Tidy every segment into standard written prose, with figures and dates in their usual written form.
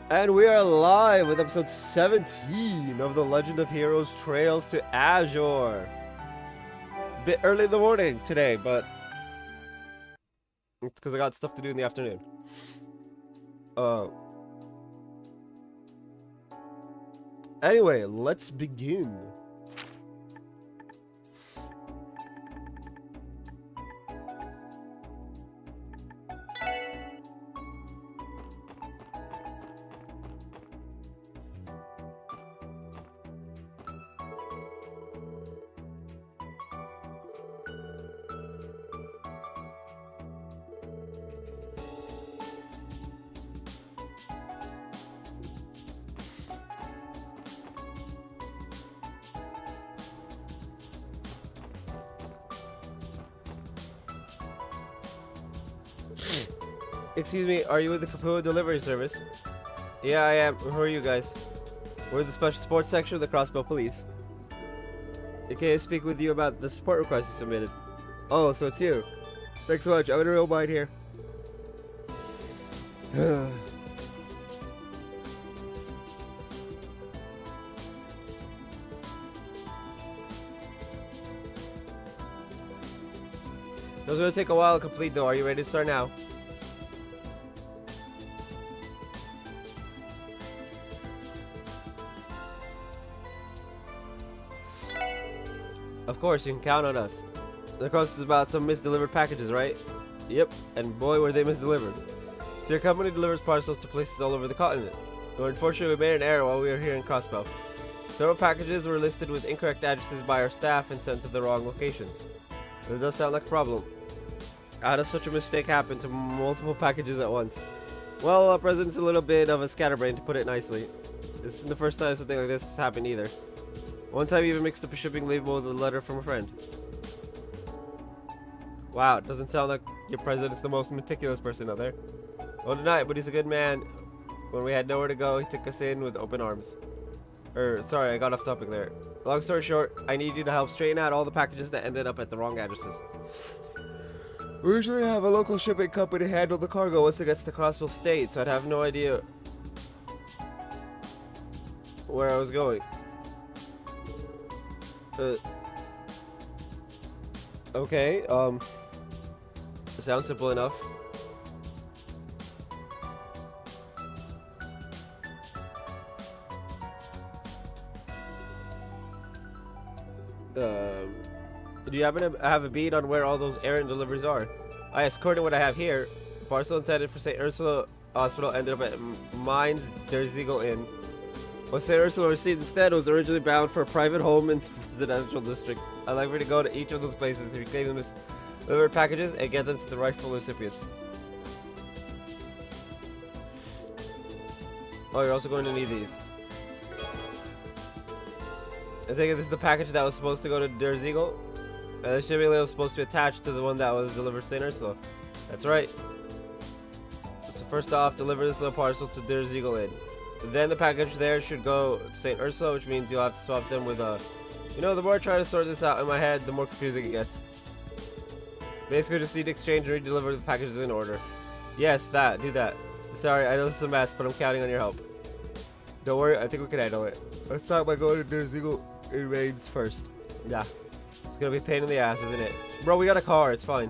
And we are live with episode 17 of The Legend of Heroes Trails to Azure. Bit early in the morning today, but it's because I got stuff to do in the afternoon. Anyway, let's begin. Excuse me, are you with the Kapua delivery service? Yeah, I am. Who are you guys? We're the special sports section of the Crossbow Police. Okay, I speak with you about the support request you submitted. Oh, so it's you. Thanks so much. I'm in a real bind here. Those are gonna take a while to complete though. Are you ready to start now? Of course, you can count on us. The request is about some misdelivered packages, right? Yep, and boy were they misdelivered. So your company delivers parcels to places all over the continent. But unfortunately, we made an error while we were here in Crossbow. Several packages were listed with incorrect addresses by our staff and sent to the wrong locations. It does sound like a problem. How does such a mistake happen to multiple packages at once? Well, our president's a little bit of a scatterbrain, to put it nicely. This isn't the first time something like this has happened either. One time he even mixed up a shipping label with a letter from a friend. Wow, it doesn't sound like your president's the most meticulous person out there. Won't deny it, but he's a good man. When we had nowhere to go, he took us in with open arms. Sorry, I got off topic there. Long story short, I need you to help straighten out all the packages that ended up at the wrong addresses. We usually have a local shipping company handle the cargo once it gets to Crossville State, so I'd have no idea where I was going. Okay, sounds simple enough. Do you happen to have a bead on where all those errant deliveries are? Yes, according to what I have here, the parcel intended for St. Ursula Hospital ended up at Mines Derslegal Inn. What St. Ursula received instead was originally bound for a private home in the residential district. I'd like for you to go to each of those places to reclaim them as delivered packages and get them to the rightful recipients. Oh, you're also going to need these. I think this is the package that was supposed to go to Derslegal. The shipping label was supposed to be attached to the one that was delivered to St. Ursula. That's right. So first off, deliver this little parcel to Derslegal Inn. Then the package there should go to St. Ursula, which means you'll have to swap them with you know, the more I try to sort this out in my head, the more confusing it gets. Basically, just need to exchange and re-deliver the packages in order. Yes, do that. Sorry, I know this is a mess, but I'm counting on your help. Don't worry, I think we can handle it. Let's start by going to Derslegal Inn Rains first. Yeah. It's gonna be a pain in the ass, isn't it? Bro, we got a car, it's fine.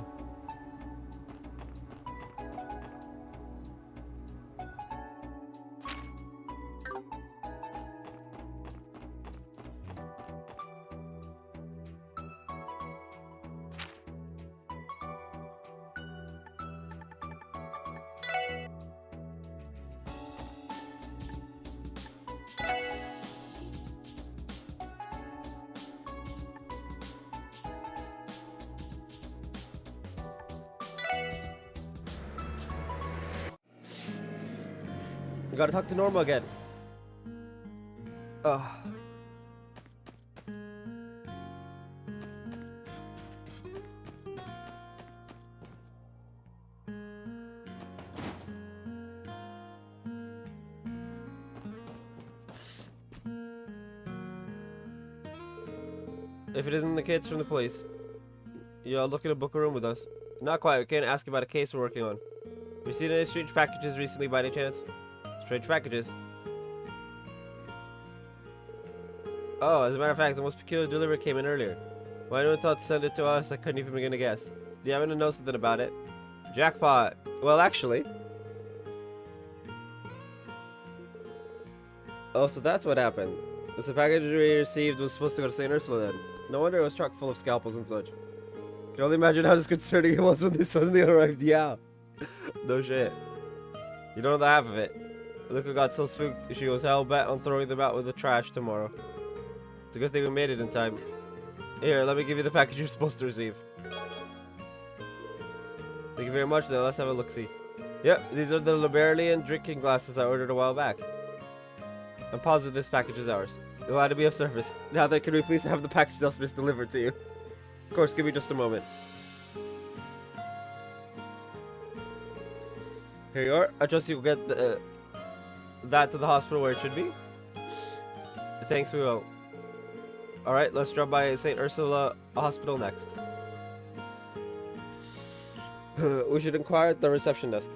We gotta talk to Norma again. Ugh. If it isn't the kids from the police, you're looking to book a room with us. Not quite. We can't ask about a case we're working on. Have you seen any strange packages recently by any chance? Strange packages. Oh, as a matter of fact, the most peculiar delivery came in earlier. Why anyone thought to send it to us, I couldn't even begin to guess. Do you happen to know something about it? Jackpot. Well, actually. Oh, so that's what happened. The package we received was supposed to go to St. Ursula then. No wonder it was truck full of scalpels and such. Can only imagine how disconcerting it was when they suddenly arrived. Yeah. No shit. You don't know the half of it. Luca got so spooked she was hell bent on throwing them out with the trash tomorrow. It's a good thing we made it in time. Here, let me give you the package you're supposed to receive. Thank you very much then, let's have a look-see. Yep, these are the Liberalian drinking glasses I ordered a while back. I'm positive this package is ours. Glad to be of service. Now then, can we please have the package that's been delivered to you? Of course, give me just a moment. Here you are. I trust you'll get that to the hospital where it should be. Thanks, we will. Alright, let's drop by St. Ursula Hospital next. We should inquire at the reception desk.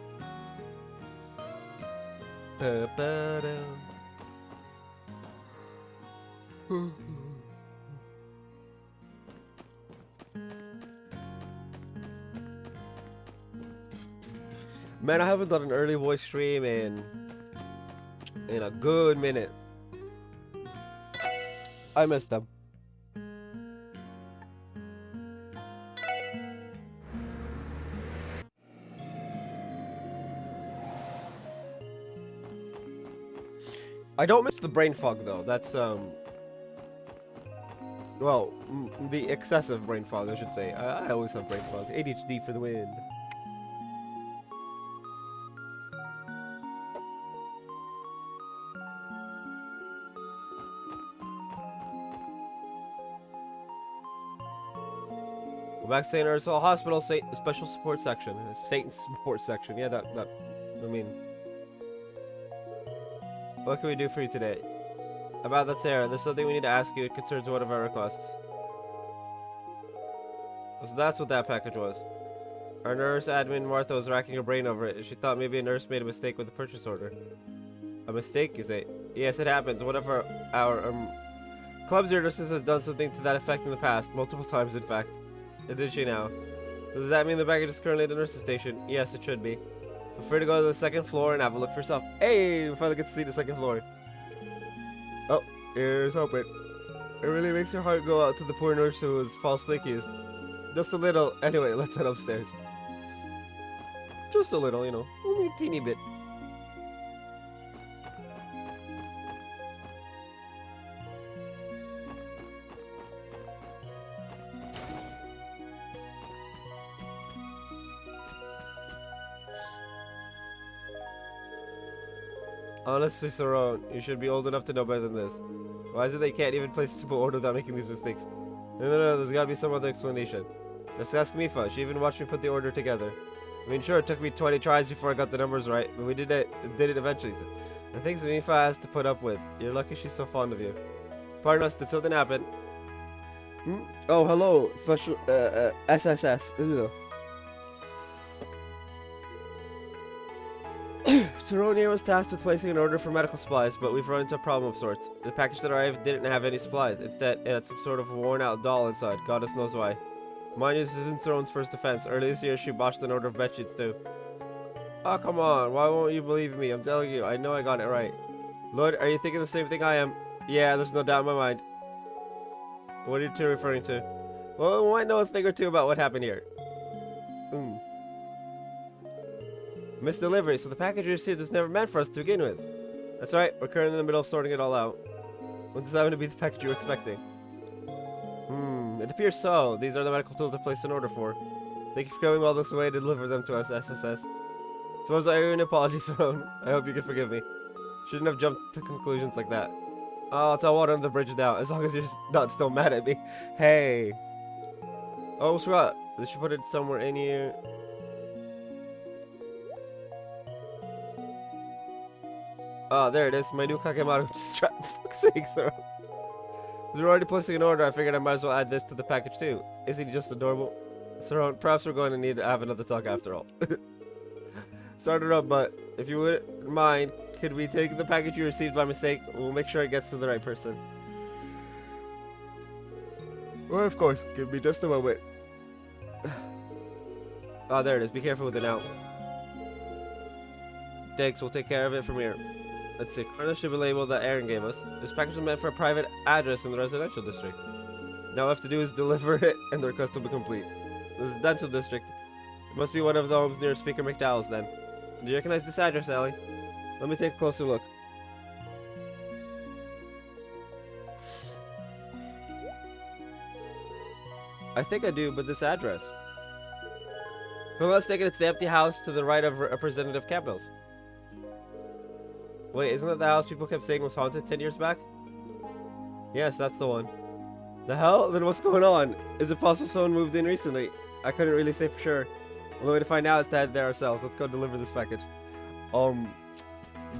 Man, I haven't done an early voice stream in a good minute. I missed them. I don't miss the brain fog though. That's well, the excessive brain fog, I should say. I always have brain fog. ADHD for the win. Back to St. Ursula Hospital, special support section. Satan's support section. Yeah, I mean. What can we do for you today? About that, Sarah, there's something we need to ask you. It concerns one of our requests. So that's what that package was. Our nurse admin, Martha, was racking her brain over it. She thought maybe a nurse made a mistake with the purchase order. A mistake, you say? Yes, it happens. One of our club's nurses has done something to that effect in the past. Multiple times, in fact. And did she now? Does that mean the baggage is currently at the nurse's station? Yes, it should be. Feel free to go to the second floor and have a look for yourself. Hey, we finally get to see the second floor. Oh, here's hoping. It really makes your heart go out to the poor nurse who was falsely accused. Just a little. Anyway, let's head upstairs. Just a little, you know. Only a teeny bit. Honestly, Saron, you should be old enough to know better than this. Why is it they can't even place a simple order without making these mistakes? No, there's gotta be some other explanation. Just ask Mifa, she even watched me put the order together. I mean, sure, it took me 20 tries before I got the numbers right, but we did it eventually. So the things Mifa has to put up with. You're lucky she's so fond of you. Pardon us, did something happen? Hmm? Oh, hello, special, SSS. Ugh. Saronia was tasked with placing an order for medical supplies, but we've run into a problem of sorts. The package that arrived didn't have any supplies. Instead, it had some sort of worn-out doll inside. Goddess knows why. Mind you, this isn't Saron's first offense. Earlier this year, she botched an order of bedsheets too. Oh, come on. Why won't you believe me? I'm telling you, I know I got it right. Lord, are you thinking the same thing I am? Yeah, there's no doubt in my mind. What are you two referring to? Well, we might know a thing or two about what happened here. Missed delivery, so the package we received was never meant for us to begin with. That's right, we're currently in the middle of sorting it all out. Would this happen to be the package you were expecting? It appears so. These are the medical tools I placed an order for. Thank you for coming all this way to deliver them to us, SSS. Suppose I owe you an apology, Saron. I hope you can forgive me. Shouldn't have jumped to conclusions like that. Oh, it's all water under the bridge now, as long as you're not still mad at me. Hey. Oh, what's wrong? They should put it somewhere in here. Oh, there it is. My new Kakemaru just trapped. For fuck's sake, sir. We're already placing an order. I figured I might as well add this to the package too. Isn't he just adorable? Saron, perhaps we're going to need to have another talk after all. start it up, but if you wouldn't mind, could we take the package you received by mistake? We'll make sure it gets to the right person. Well, of course. Give me just a moment. Oh, there it is. Be careful with it now. Thanks, we'll take care of it from here. Let's see. Further should be labeled that Aaron gave us. This package is meant for a private address in the residential district. Now all we have to do is deliver it, and the request will be complete. Residential district. It must be one of the homes near Speaker McDowell's then. Do you recognize this address, Allie? Let me take a closer look. I think I do, but this address. If I'm not mistaken, it's the empty house to the right of Representative Campbell's. Wait, isn't that the house people kept saying was haunted 10 years back? Yes, that's the one. The hell? Then what's going on? Is it possible someone moved in recently? I couldn't really say for sure. The only way to find out is to head there ourselves. Let's go deliver this package.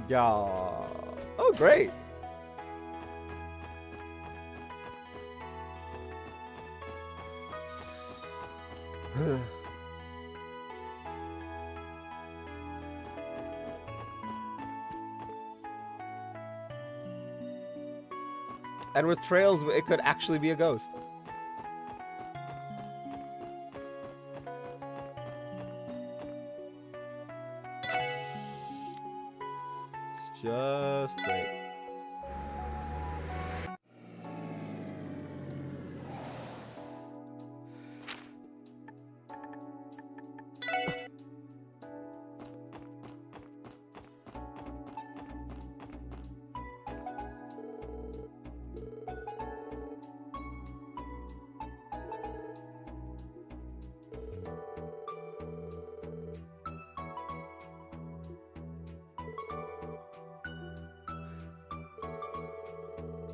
Yeah. Oh, great. And with trails, it could actually be a ghost. It's just great.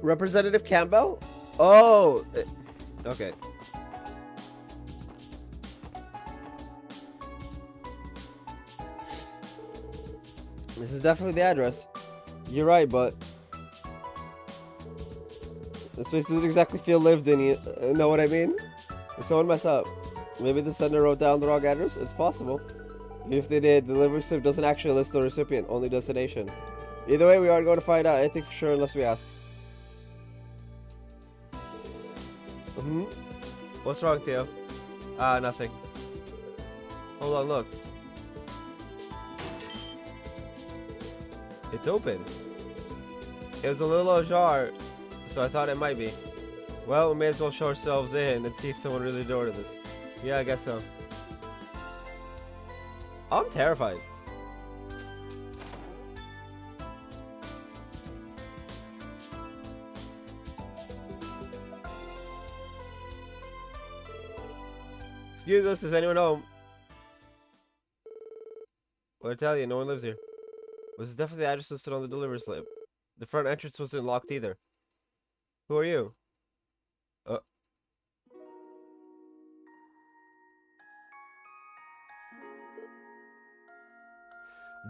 Representative Campbell? Oh, okay. This is definitely the address. You're right, but this place doesn't exactly feel lived in. You know what I mean? Did someone mess up? Maybe the sender wrote down the wrong address? It's possible. Even if they did, the delivery slip doesn't actually list the recipient, only destination. Either way, we aren't going to find out anything for sure unless we ask. What's wrong, Theo? Nothing. Hold on, look. It's open. It was a little ajar, so I thought it might be. Well, we may as well show ourselves in and see if someone really ordered this. Yeah, I guess so. I'm terrified. Excuse us, is anyone home? Well, I tell you, no one lives here. This is definitely the address listed on the delivery slip. The front entrance wasn't locked either. Who are you?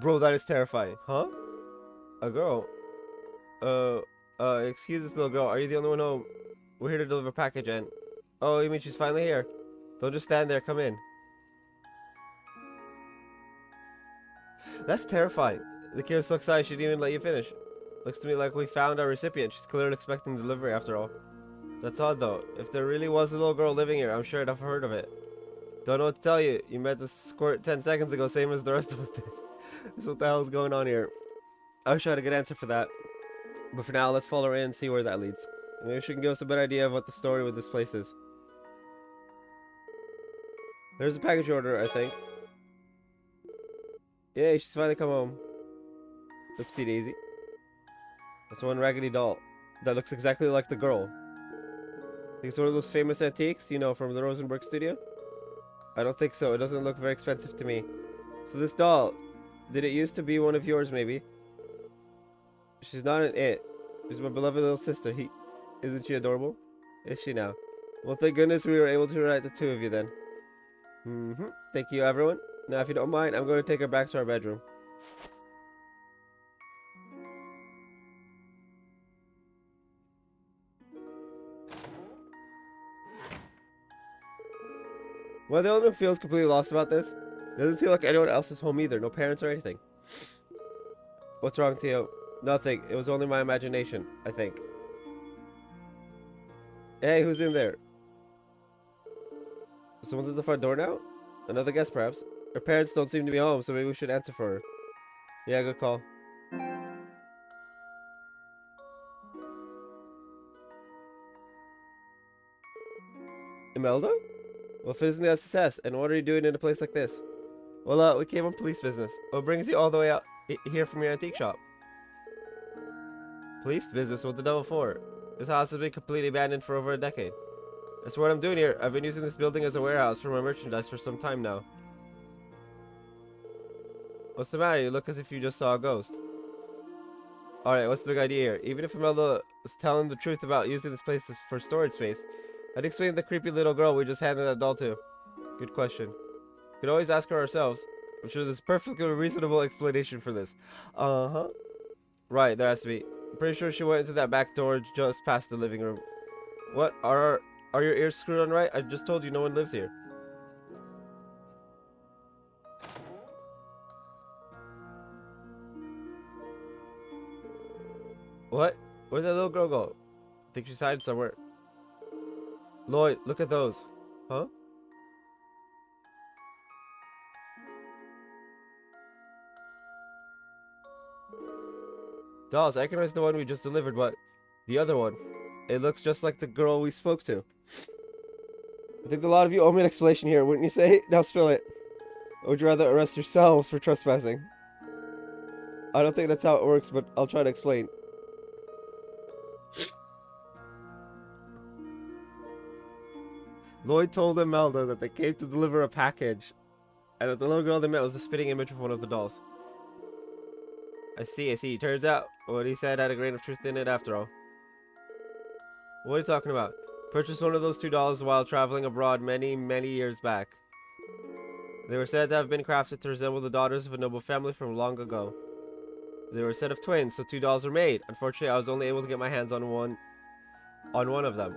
Bro, that is terrifying. Huh? A girl? Excuse us, little girl. Are you the only one home? We're here to deliver a package and... Oh, you mean she's finally here? Don't just stand there, come in. That's terrifying. The kid was so excited she didn't even let you finish. Looks to me like we found our recipient. She's clearly expecting delivery after all. That's odd though. If there really was a little girl living here, I'm sure I'd have heard of it. Don't know what to tell you. You met the squirt 10 seconds ago, same as the rest of us did. So what the hell is going on here? I wish I had a good answer for that. But for now, let's follow her in and see where that leads. Maybe she can give us a better idea of what the story with this place is. There's a package order, I think. Yay, she's finally come home. Oopsie daisy. That's one raggedy doll that looks exactly like the girl. Think it's one of those famous antiques, you know, from the Rosenberg studio? I don't think so. It doesn't look very expensive to me. So this doll, did it used to be one of yours, maybe? She's not an it. She's my beloved little sister. Isn't she adorable? Is she now? Well, thank goodness we were able to reunite the two of you then. Thank you, everyone. Now, if you don't mind, I'm going to take her back to our bedroom. Well, the only one who feels completely lost about this, Doesn't seem like anyone else's home either. No parents or anything. What's wrong, Tio? Nothing. It was only my imagination, I think. Hey, who's in there? Someone's at the front door now? Another guest, perhaps? Her parents don't seem to be home, so maybe we should answer for her. Yeah, good call. Imelda? Well, if it isn't the SSS, and what are you doing in a place like this? Well, we came on police business. What brings you all the way out here from your antique shop? Police business? What the devil for? This house has been completely abandoned for over a decade. That's what I'm doing here. I've been using this building as a warehouse for my merchandise for some time now. What's the matter? You look as if you just saw a ghost. Alright, what's the big idea here? Even if Imelda was telling the truth about using this place for storage space, I'd explain to the creepy little girl we just handed that doll to. Good question. We could always ask her ourselves. I'm sure there's a perfectly reasonable explanation for this. Uh-huh. Right, there has to be. I'm pretty sure she went into that back door just past the living room. What? Are your ears screwed on right? I just told you no one lives here. What? Where'd that little girl go? I think she's hiding somewhere. Lloyd, look at those. Huh? Dolls, I recognize the one we just delivered, but the other one. It looks just like the girl we spoke to. I think a lot of you owe me an explanation here, wouldn't you say? Now spill it. Or would you rather arrest yourselves for trespassing? I don't think that's how it works, but I'll try to explain. Lloyd told Imelda that they came to deliver a package, and that the little girl they met was the spitting image of one of the dolls. I see. Turns out, what he said had a grain of truth in it after all. What are you talking about? Purchased one of those $2 while traveling abroad many, many years back. They were said to have been crafted to resemble the daughters of a noble family from long ago. They were a set of twins, so $2 were made. Unfortunately, I was only able to get my hands on one of them.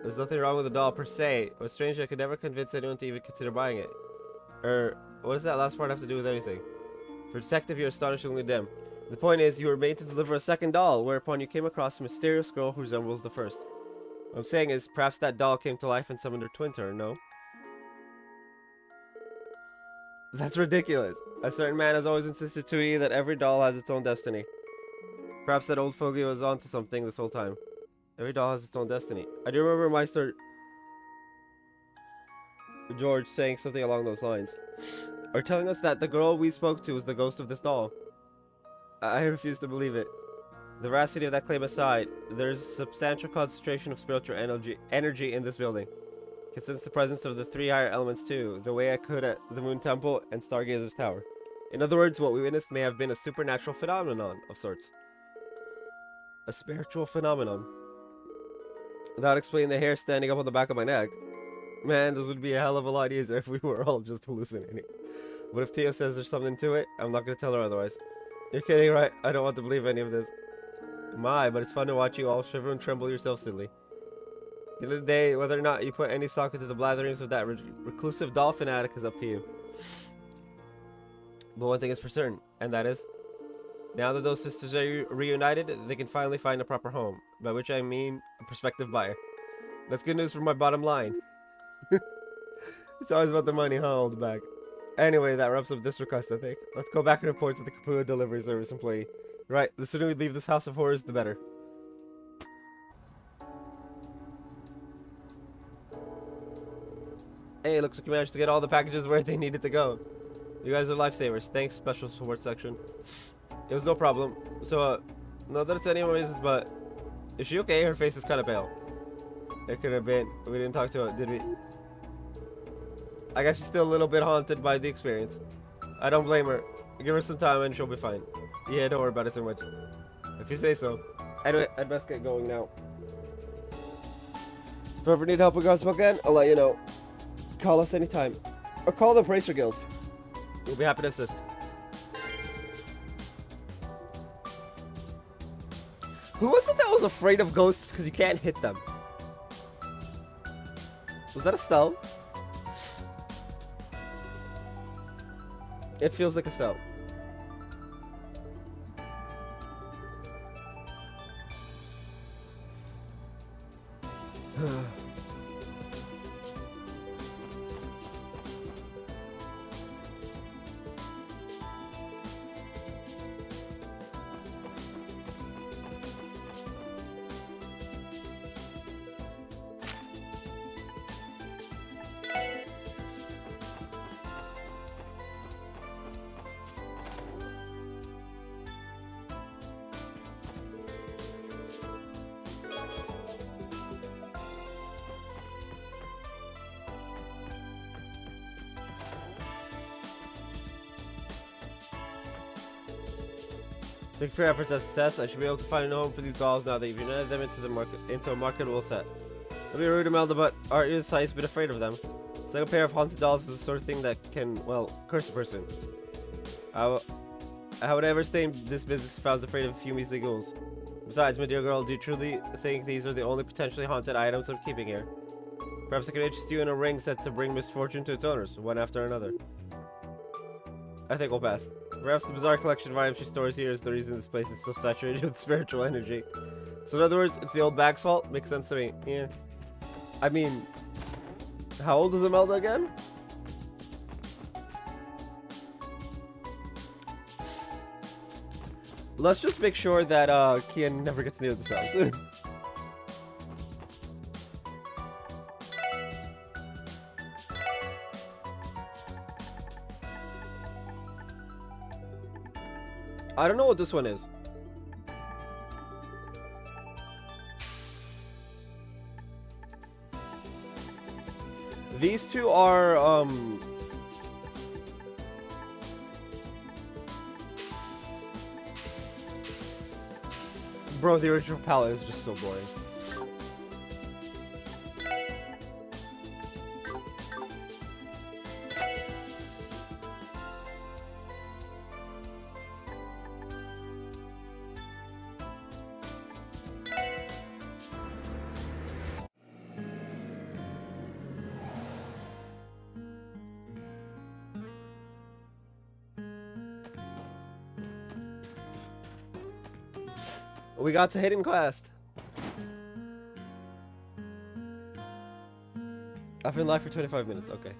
There's nothing wrong with the doll per se. It was strange I could never convince anyone to even consider buying it. What does that last part have to do with anything? For a detective, you're astonishingly dim. The point is, you were made to deliver a second doll, whereupon you came across a mysterious girl who resembles the first. What I'm saying is, perhaps that doll came to life and summoned her twin to her, no? That's ridiculous. A certain man has always insisted to me that every doll has its own destiny. Perhaps that old fogey was onto something this whole time. Every doll has its own destiny. I do remember Meister George saying something along those lines. Or telling us that the girl we spoke to was the ghost of this doll. I refuse to believe it. The veracity of that claim aside, there is a substantial concentration of spiritual energy in this building. Considers the presence of the three higher elements too, the way I could at the Moon Temple and Stargazer's Tower. In other words, what we witnessed may have been a supernatural phenomenon of sorts. A spiritual phenomenon. Without explaining the hair standing up on the back of my neck. Man, this would be a hell of a lot easier if we were all just hallucinating. But if Tio says there's something to it, I'm not going to tell her otherwise. You're kidding, right? I don't want to believe any of this. My, but it's fun to watch you all shiver and tremble yourself silly. At the end of the day, whether or not you put any sock into the blatherings of that reclusive doll fanatic is up to you. But one thing is for certain, and that is, now that those sisters are reunited, they can finally find a proper home, by which I mean a prospective buyer. That's good news for my bottom line. It's always about the money, huh, old bag? Anyway, that wraps up this request, I think. Let's go back and report to the Kapua delivery service employee. Right, the sooner we leave this house of horrors, the better. Hey, looks like you managed to get all the packages where they needed to go. You guys are lifesavers. Thanks, special support section. It was no problem. So, not that it's any of my business, but is she okay? Her face is kind of pale. It could have been. We didn't talk to her, did we? I guess she's still a little bit haunted by the experience. I don't blame her. Give her some time and she'll be fine. Yeah, don't worry about it too much. If you say so. Anyway, I'd best get going now. If you ever need help with Gospel again, I'll let you know. Call us anytime. Or call the Bracer Guild. We'll be happy to assist. Who was it that was afraid of ghosts because you can't hit them? Was that Estelle? It feels like a stout. Thank you for your efforts as success. I should be able to find a home for these dolls now that you've united them into a marketable set. Don't be rude, Imelda, but aren't you the slightest bit afraid of them? It's like a pair of haunted dolls is the sort of thing that can, well, curse a person. How would I ever stay in this business if I was afraid of a few measly ghouls? Besides, my dear girl, do you truly think these are the only potentially haunted items I'm keeping here? Perhaps I could interest you in a ring set to bring misfortune to its owners, one after another. I think we'll pass. Perhaps the bizarre collection of items she stores here is the reason this place is so saturated with spiritual energy. So in other words, it's the old bag's fault? Makes sense to me. Yeah. I mean, how old is Imelda again? Let's just make sure that Kian never gets near this house. I don't know what this one is. These two are, bro, the original palette is just so boring. We got to hidden quest. I've been live for 25 minutes. Okay.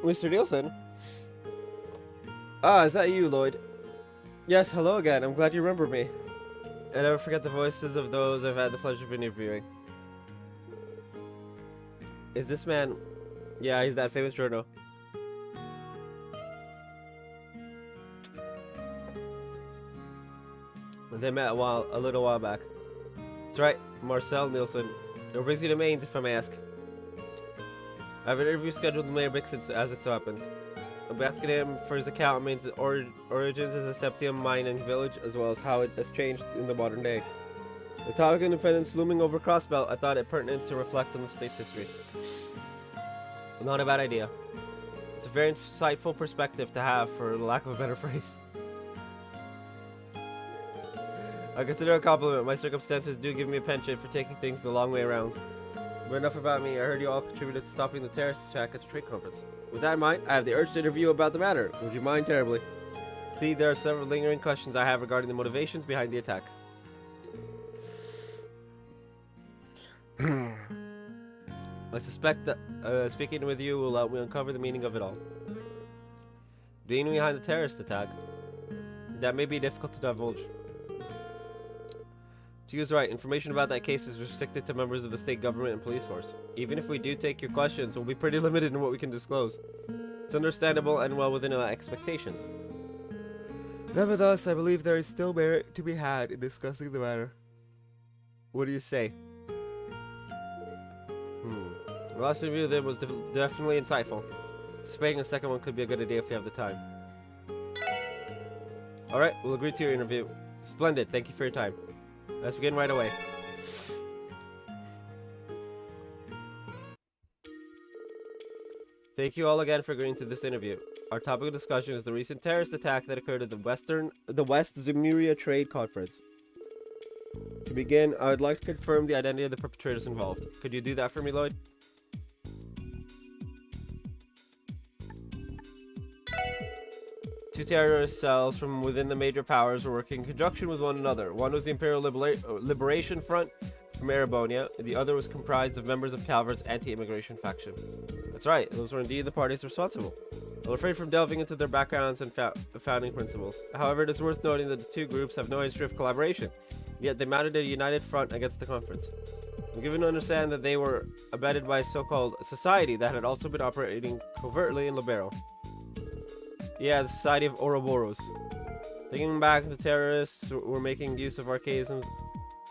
Mr. Nielsen? Ah, is that you, Lloyd? Yes, hello again. I'm glad you remember me. I never forget the voices of those I've had the pleasure of interviewing. Is this man... Yeah, he's that famous journal. They met a little while back. That's right, Marcel Nielsen. What brings you to Mainz, if I may ask? I have an interview scheduled with Mayor Bixen as it so happens. I'll be asking him for his account on Mainz's origins as a septium mining village, as well as how it has changed in the modern day. The topic of independence looming over Crossbelt, I thought it pertinent to reflect on the state's history. Not a bad idea. It's a very insightful perspective to have, for lack of a better phrase. I consider it a compliment. My circumstances do give me a penchant for taking things the long way around. But enough about me. I heard you all contributed to stopping the terrorist attack at the trade conference. With that in mind, I have the urge to interview about the matter. Would you mind terribly? See, there are several lingering questions I have regarding the motivations behind the attack. I suspect that speaking with you will help me uncover the meaning of it all. The meaning behind the terrorist attack. That may be difficult to divulge. Tio's right, information about that case is restricted to members of the state government and police force. Even if we do take your questions, we'll be pretty limited in what we can disclose. It's understandable and well within our expectations. Nevertheless, I believe there is still merit to be had in discussing the matter. What do you say? The last interview with him was definitely insightful. Anticipating a second one could be a good idea if you have the time. Alright, we'll agree to your interview. Splendid, thank you for your time. Let's begin right away. Thank you all again for agreeing to this interview. Our topic of discussion is the recent terrorist attack that occurred at the West Zumuria Trade Conference. To begin, I would like to confirm the identity of the perpetrators involved. Could you do that for me, Lloyd? Two terrorist cells from within the major powers were working in conjunction with one another. One was the Imperial Liberation Front from Erebonia, the other was comprised of members of Calvert's anti-immigration faction. That's right, those were indeed the parties responsible. I'll refrain from delving into their backgrounds and founding principles. However, it is worth noting that the two groups have no history of collaboration, yet they mounted a united front against the conference. I'm given to understand that they were abetted by a so-called society that had also been operating covertly in Libero. Yeah, the Society of Ouroboros. Thinking back, the terrorists were making use of archaisms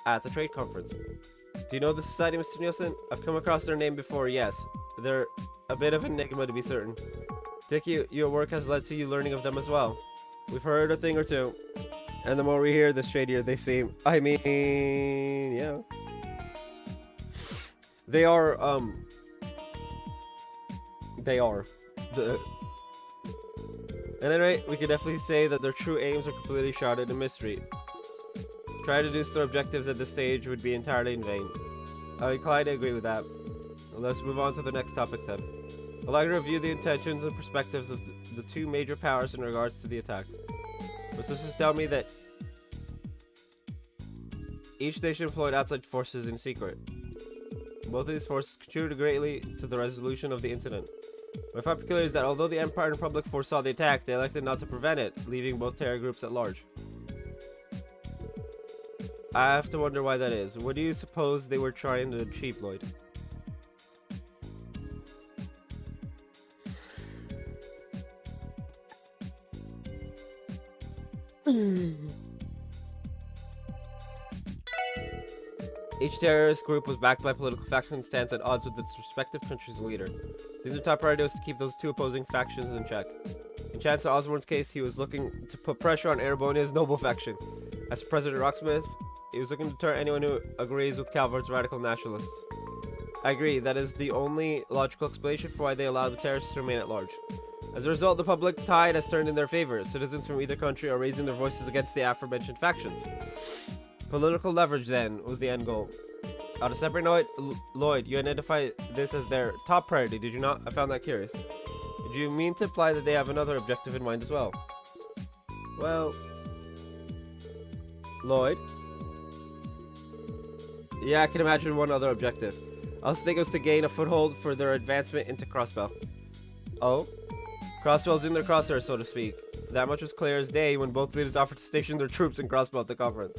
at the trade conference. Do you know the society, Mr. Nielsen? I've come across their name before, yes. They're a bit of an enigma to be certain. Dickie, your work has led to you learning of them as well. We've heard a thing or two, and the more we hear, the shadier they seem. I mean, yeah. They are. At any rate, we could definitely say that their true aims are completely shrouded in mystery. Trying to deduce their objectives at this stage would be entirely in vain. I incline to agree with that. Let's move on to the next topic then. I'd like to review the intentions and perspectives of the two major powers in regards to the attack. My sources tell me that each nation employed outside forces in secret. Both of these forces contributed greatly to the resolution of the incident. What I find peculiar is that although the Empire and Republic foresaw the attack, they elected not to prevent it, leaving both terror groups at large. I have to wonder why that is. What do you suppose they were trying to achieve, Lloyd? Each terrorist group was backed by political factions stands at odds with its respective country's leader. The top priority was to keep those two opposing factions in check. In Chancellor Osborne's case, he was looking to put pressure on Erebonia's noble faction. As for President Rocksmith, he was looking to deter anyone who agrees with Calvert's radical nationalists. I agree, that is the only logical explanation for why they allowed the terrorists to remain at large. As a result, the public tide has turned in their favor. Citizens from either country are raising their voices against the aforementioned factions. Political leverage, then, was the end goal. On a separate note, Lloyd, you identify this as their top priority, did you not? I found that curious. Did you mean to imply that they have another objective in mind as well? Well... Lloyd? Yeah, I can imagine one other objective. I also think it was to gain a foothold for their advancement into Crossbell. Oh? Crossbell's in their crosshairs, so to speak. That much was clear as day when both leaders offered to station their troops in Crossbell at the conference.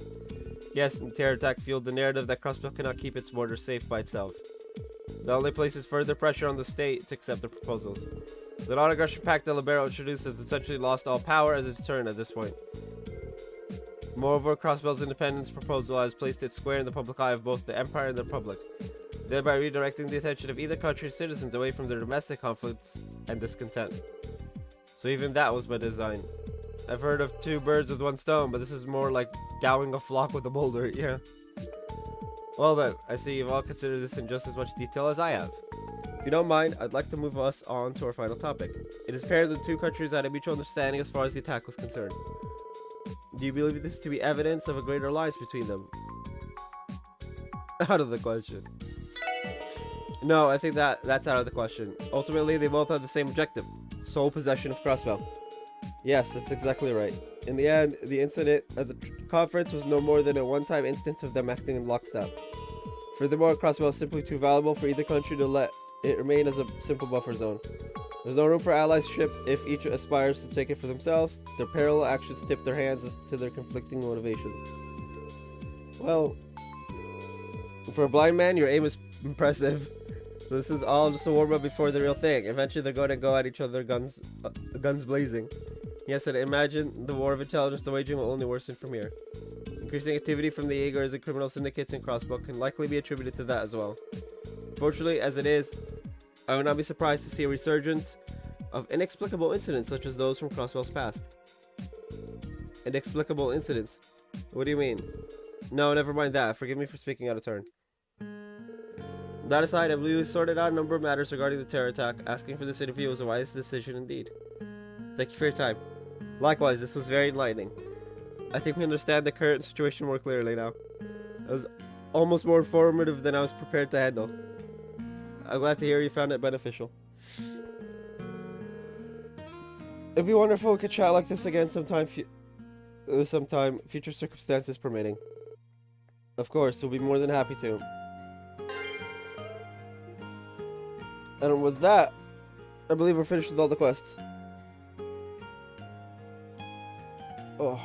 Yes, and the terror attack fueled the narrative that Crossbell cannot keep its borders safe by itself. That only places further pressure on the state to accept their proposals. The non-aggression pact that Libero introduced has essentially lost all power as a deterrent at this point. Moreover, Crossbell's independence proposal has placed it square in the public eye of both the Empire and the Republic, thereby redirecting the attention of either country's citizens away from their domestic conflicts and discontent. So even that was by design. I've heard of two birds with one stone, but this is more like gowing a flock with a boulder, yeah. Well then, I see you've all considered this in just as much detail as I have. If you don't mind, I'd like to move us on to our final topic. It is apparent that the two countries had a mutual understanding as far as the attack was concerned. Do you believe this to be evidence of a greater alliance between them? Out of the question. No, I think that's out of the question. Ultimately, they both have the same objective. Sole possession of Crossbell. Yes, that's exactly right. In the end, the incident at the conference was no more than a one-time instance of them acting in lockstep. Furthermore, Crossbell is simply too valuable for either country to let it remain as a simple buffer zone. There's no room for allyship if each aspires to take it for themselves. Their parallel actions tip their hands as to their conflicting motivations. Well, for a blind man, your aim is impressive. This is all just a warm-up before the real thing. Eventually, they're going to go at each other, guns blazing. Yes, and imagine the war of intelligence the waging will only worsen from here. Increasing activity from the Jaegers and criminal syndicates in Crossbell can likely be attributed to that as well. Fortunately, as it is, I would not be surprised to see a resurgence of inexplicable incidents such as those from Crossbell's past. Inexplicable incidents? What do you mean? No, never mind that. Forgive me for speaking out of turn. That aside, I believe we sorted out a number of matters regarding the terror attack. Asking for this interview was a wise decision indeed. Thank you for your time. Likewise, this was very enlightening. I think we understand the current situation more clearly now. It was almost more informative than I was prepared to handle. I'm glad to hear you found it beneficial. It'd be wonderful if we could chat like this again sometime, future circumstances permitting. Of course, we'll be more than happy to. And with that, I believe we're finished with all the quests. Oh.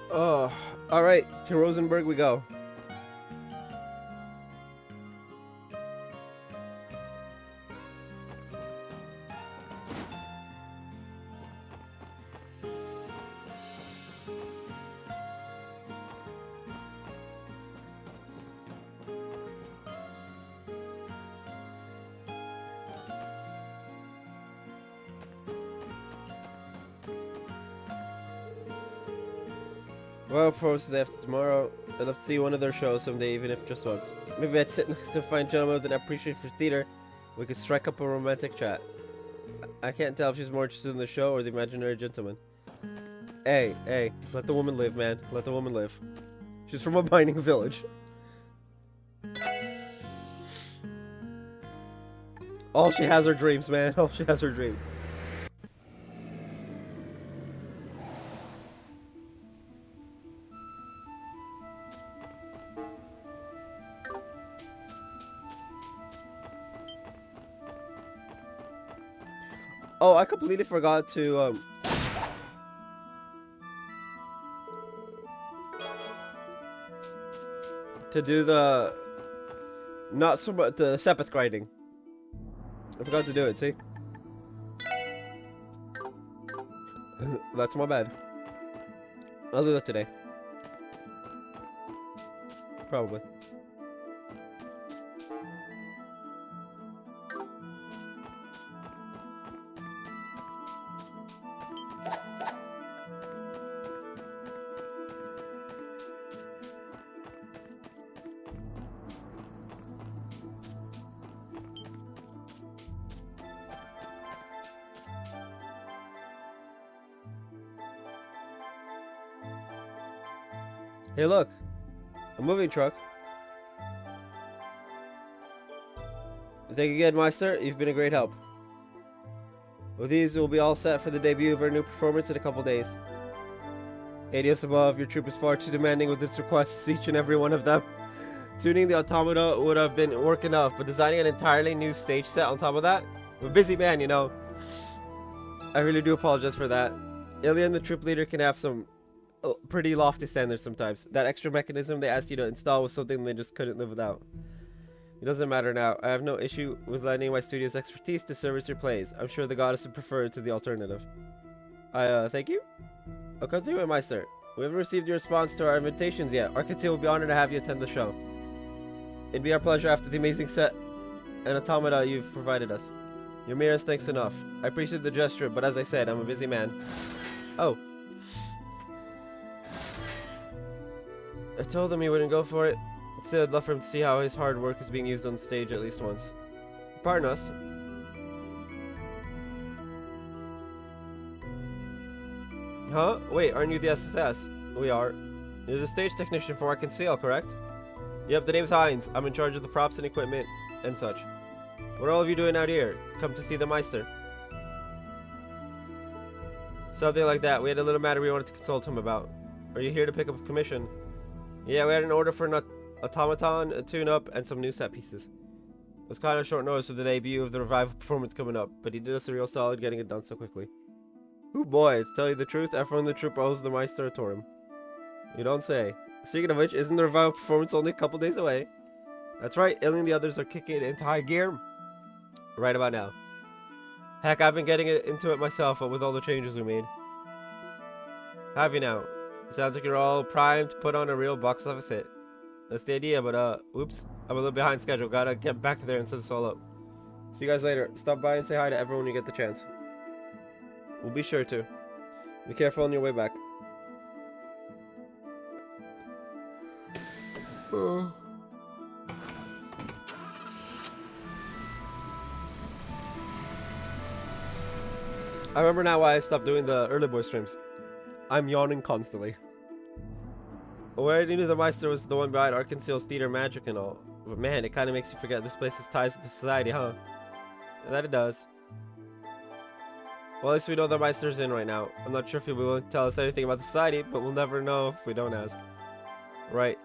Oh, alright, to Rosenberg we go. Well, pros the day after tomorrow. I'd love to see one of their shows someday, even if just once. Maybe I'd sit next to a fine gentleman with an appreciation for theater. We could strike up a romantic chat. I can't tell if she's more interested in the show or the imaginary gentleman. Hey, let the woman live, man. Let the woman live. She's from a mining village. All she has are dreams, man. All she has are dreams. Oh, I completely forgot to do the not so much the Sepith grinding. I forgot to do it. See, that's my bad. I'll do that today. Probably. Hey, look, a moving truck. Thank you again, Meister. You've been a great help. With these, we'll be all set for the debut of our new performance in a couple days. Adios above, your troop is far too demanding with its requests, each and every one of them. Tuning the automata would have been work enough, but designing an entirely new stage set on top of that? I'm a busy man, you know. I really do apologize for that. Ilya, the troop leader, can have some pretty lofty standards sometimes. That extra mechanism they asked you to install was something they just couldn't live without. It doesn't matter now. I have no issue with lending my studio's expertise to service your plays. I'm sure the goddess would prefer it to the alternative. Thank you? I'll come through it, Meister. We haven't received your response to our invitations yet. Arcadia will be honored to have you attend the show. It'd be our pleasure after the amazing set and automata you've provided us. Your merest thanks enough. I appreciate the gesture, but as I said, I'm a busy man. Oh. I told him he wouldn't go for it. Instead, I'd love for him to see how his hard work is being used on stage at least once. Pardon us. Huh? Wait, aren't you the SSS? We are. You're the stage technician for Arkansas, correct? Yep, the name's Hines. I'm in charge of the props and equipment and such. What are all of you doing out here? Come to see the Meister. Something like that. We had a little matter we wanted to consult him about. Are you here to pick up a commission? Yeah, we had an order for an automaton, a tune-up, and some new set pieces. It was kind of short notice with the debut of the revival performance coming up, but he did us a real solid getting it done so quickly. Ooh boy, to tell you the truth, everyone in the troop owes the Meister a Torum. You don't say. Speaking of which, isn't the revival performance only a couple days away? That's right, Illy and the others are kicking it into high gear right about now. Heck, I've been getting into it myself with all the changes we made. Have you now? Sounds like you're all primed to put on a real box office hit. That's the idea, but oops, I'm a little behind schedule. Gotta get back there and set this all up. See you guys later. Stop by and say hi to everyone when you get the chance. We'll be sure to. Be careful on your way back. I remember now why I stopped doing the early boy streams. I'm yawning constantly. Well, I knew the Meister was the one behind Arkansas's theater magic and all. But man, it kind of makes you forget this place's ties with the society, huh? And that it does. Well, at least we know the Meister's in right now. I'm not sure if he'll be willing to tell us anything about the society, but we'll never know if we don't ask. Right.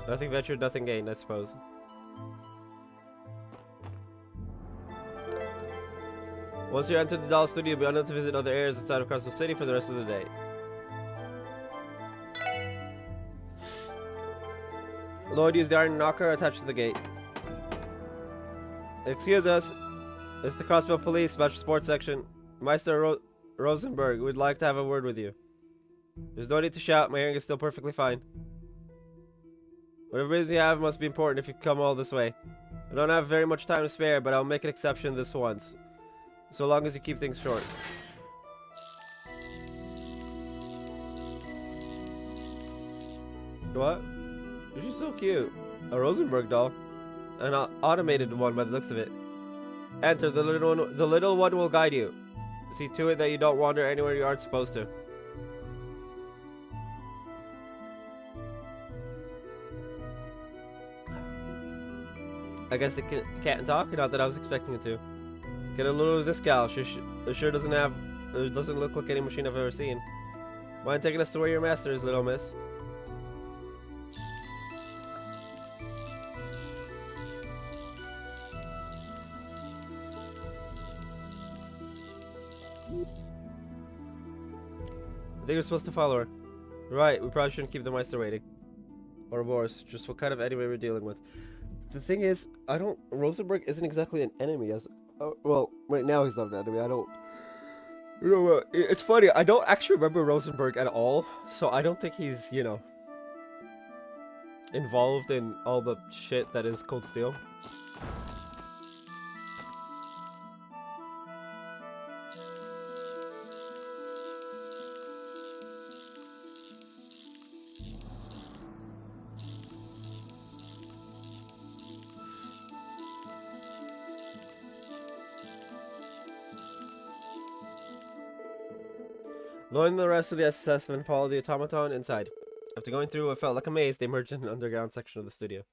Nothing ventured, nothing gained, I suppose. Once you enter the doll studio, you'll be unable to visit other areas outside of Crossville City for the rest of the day. Lloyd used the iron knocker attached to the gate. Excuse us. It's the Crossville Police Special Sports Section. Meister Rosenberg would like to have a word with you. There's no need to shout. My hearing is still perfectly fine. Whatever business you have must be important if you come all this way. I don't have very much time to spare, but I'll make an exception this once. So long as you keep things short. What? She's so cute. A Rosenberg doll. An automated one by the looks of it. Enter. The little one will guide you. See to it that you don't wander anywhere you aren't supposed to. I guess it can't talk? Not that I was expecting it to. Get a little of this gal. She sure doesn't look like any machine I've ever seen. Mind taking us to where your master is, little miss? I think we're supposed to follow her. Right, we probably shouldn't keep the Meister waiting. Or worse, just what kind of enemy we're dealing with. The thing is, Rosenberg isn't exactly an enemy as... well, right now he's not an enemy, it's funny, I don't actually remember Rosenberg at all, so I don't think he's, you know, involved in all the shit that is Cold Steel. Knowing the rest of the SS then followed the automaton inside. After going through what felt like a maze, they emerged in an underground section of the studio.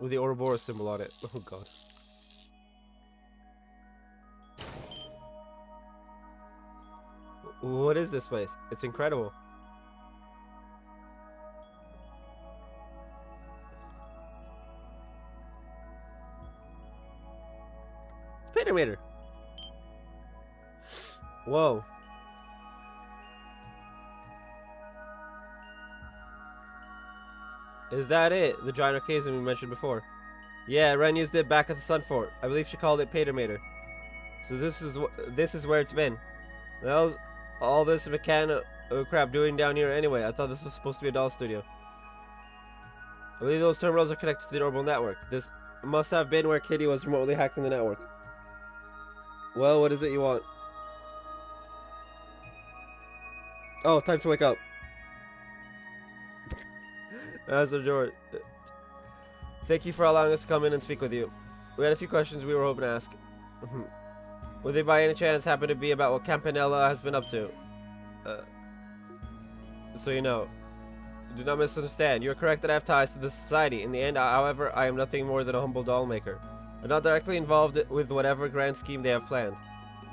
With the Ouroboros symbol on it. Oh god. What is this place? It's incredible. It's Pentameter. Whoa. Is that it? The giant arcade we mentioned before. Yeah, Ren used it back at the Sun Fort. I believe she called it Paydermater. So this is where it's been. Well, all this mechanical crap doing down here anyway. I thought this was supposed to be a doll studio. I believe those terminals are connected to the orbital network. This must have been where Kitty was remotely hacking the network. Well, what is it you want? Oh, time to wake up. Azure George. Thank you for allowing us to come in and speak with you. We had a few questions we were hoping to ask. Would they by any chance happen to be about what Campanella has been up to? So you know. Do not misunderstand. You are correct that I have ties to the society. In the end, however, I am nothing more than a humble doll maker. I'm not directly involved with whatever grand scheme they have planned.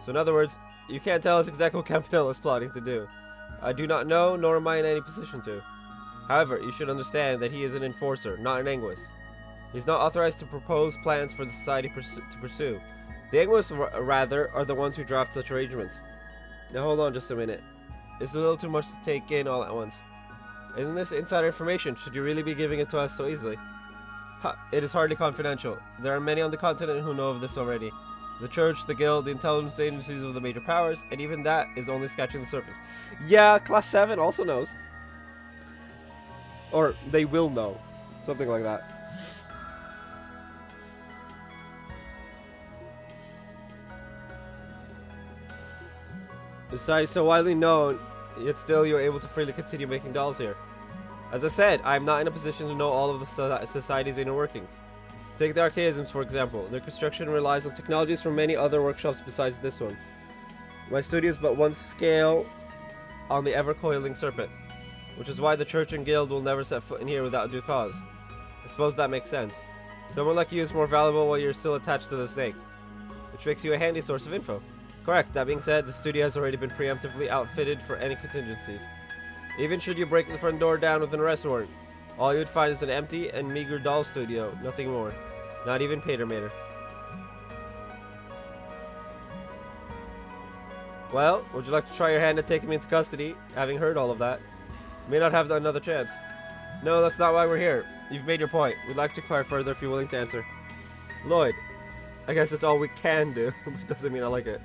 So in other words, you can't tell us exactly what Campanella is plotting to do. I do not know, nor am I in any position to. However, you should understand that he is an enforcer, not an linguist. He's not authorized to propose plans for the society to pursue. The linguists, rather, are the ones who draft such arrangements. Now hold on just a minute. It's a little too much to take in all at once. Isn't this insider information? Should you really be giving it to us so easily? It is hardly confidential. There are many on the continent who know of this already. The church, the guild, the intelligence agencies of the major powers, and even that is only scratching the surface. Yeah, Class 7 also knows. Or they will know. Something like that. Besides, so widely known, yet still you're able to freely continue making dolls here. As I said, I am not in a position to know all of the society's inner workings. Take the archaisms, for example. Their construction relies on technologies from many other workshops besides this one. My studio is but one scale on the ever-coiling serpent, which is why the church and guild will never set foot in here without due cause. I suppose that makes sense. Someone like you is more valuable while you're still attached to the snake, which makes you a handy source of info. Correct. That being said, the studio has already been preemptively outfitted for any contingencies. Even should you break the front door down with an arrest warrant, all you would find is an empty and meager doll studio, nothing more. Not even Pater Mater. Well, would you like to try your hand at taking me into custody, having heard all of that? May not have another chance. No, that's not why we're here. You've made your point. We'd like to inquire further if you're willing to answer. Lloyd, I guess that's all we can do, but doesn't mean I like it.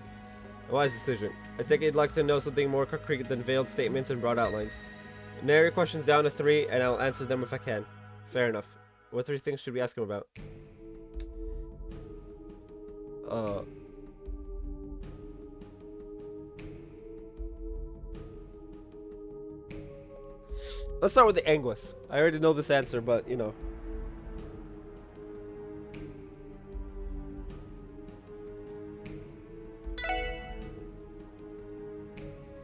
A wise decision. I think you'd like to know something more concrete than veiled statements and broad outlines. Narrow your questions down to 3, and I'll answer them if I can. Fair enough. What 3 things should we ask him about? Let's start with the Anguis. I already know this answer, but, you know.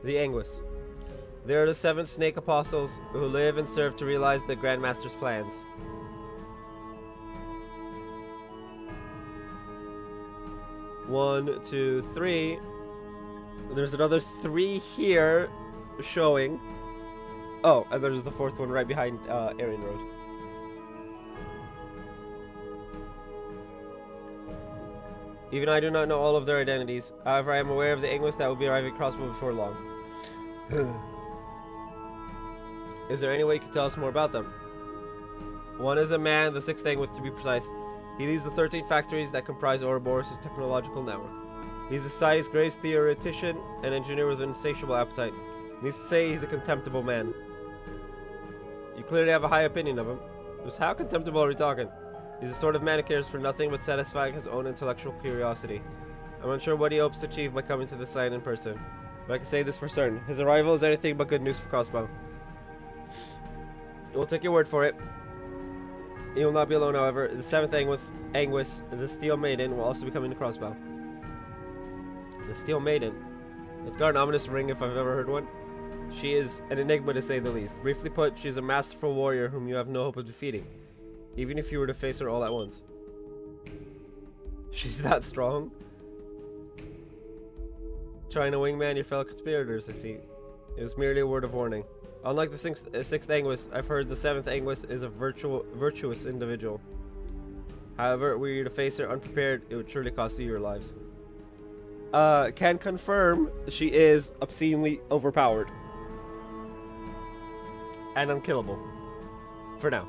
The Anguis. They are the 7 snake apostles who live and serve to realize the Grand Master's plans. One, 2, 3. There's another 3 here showing. Oh, and there's the 4th one right behind Aryan Road. Even I do not know all of their identities. However, I am aware of the English that will be arriving at Crossbow before long. Is there any way you can tell us more about them? One is a man, the 6th English to be precise. He leads the 13 factories that comprise Ouroboros' technological network. He's the society's greatest theoretician and engineer with an insatiable appetite. Needs to say he's a contemptible man. You clearly have a high opinion of him. Just how contemptible are we talking? He's the sort of man who cares for nothing but satisfying his own intellectual curiosity. I'm unsure what he hopes to achieve by coming to this land in person, but I can say this for certain. His arrival is anything but good news for Crossbow. We'll take your word for it. He will not be alone, however. The 7th Anguis, the Steel Maiden, will also be coming to Crossbow. The Steel Maiden. It's got an ominous ring if I've ever heard one. She is an enigma to say the least. Briefly put, she is a masterful warrior whom you have no hope of defeating, even if you were to face her all at once. She's that strong? Trying to wingman your fellow conspirators, I see. It was merely a word of warning. Unlike the 6th Anguis, I've heard the 7th Anguis is a virtuous individual. However, were you to face her unprepared, it would surely cost you your lives. Can confirm she is obscenely overpowered. And unkillable. For now.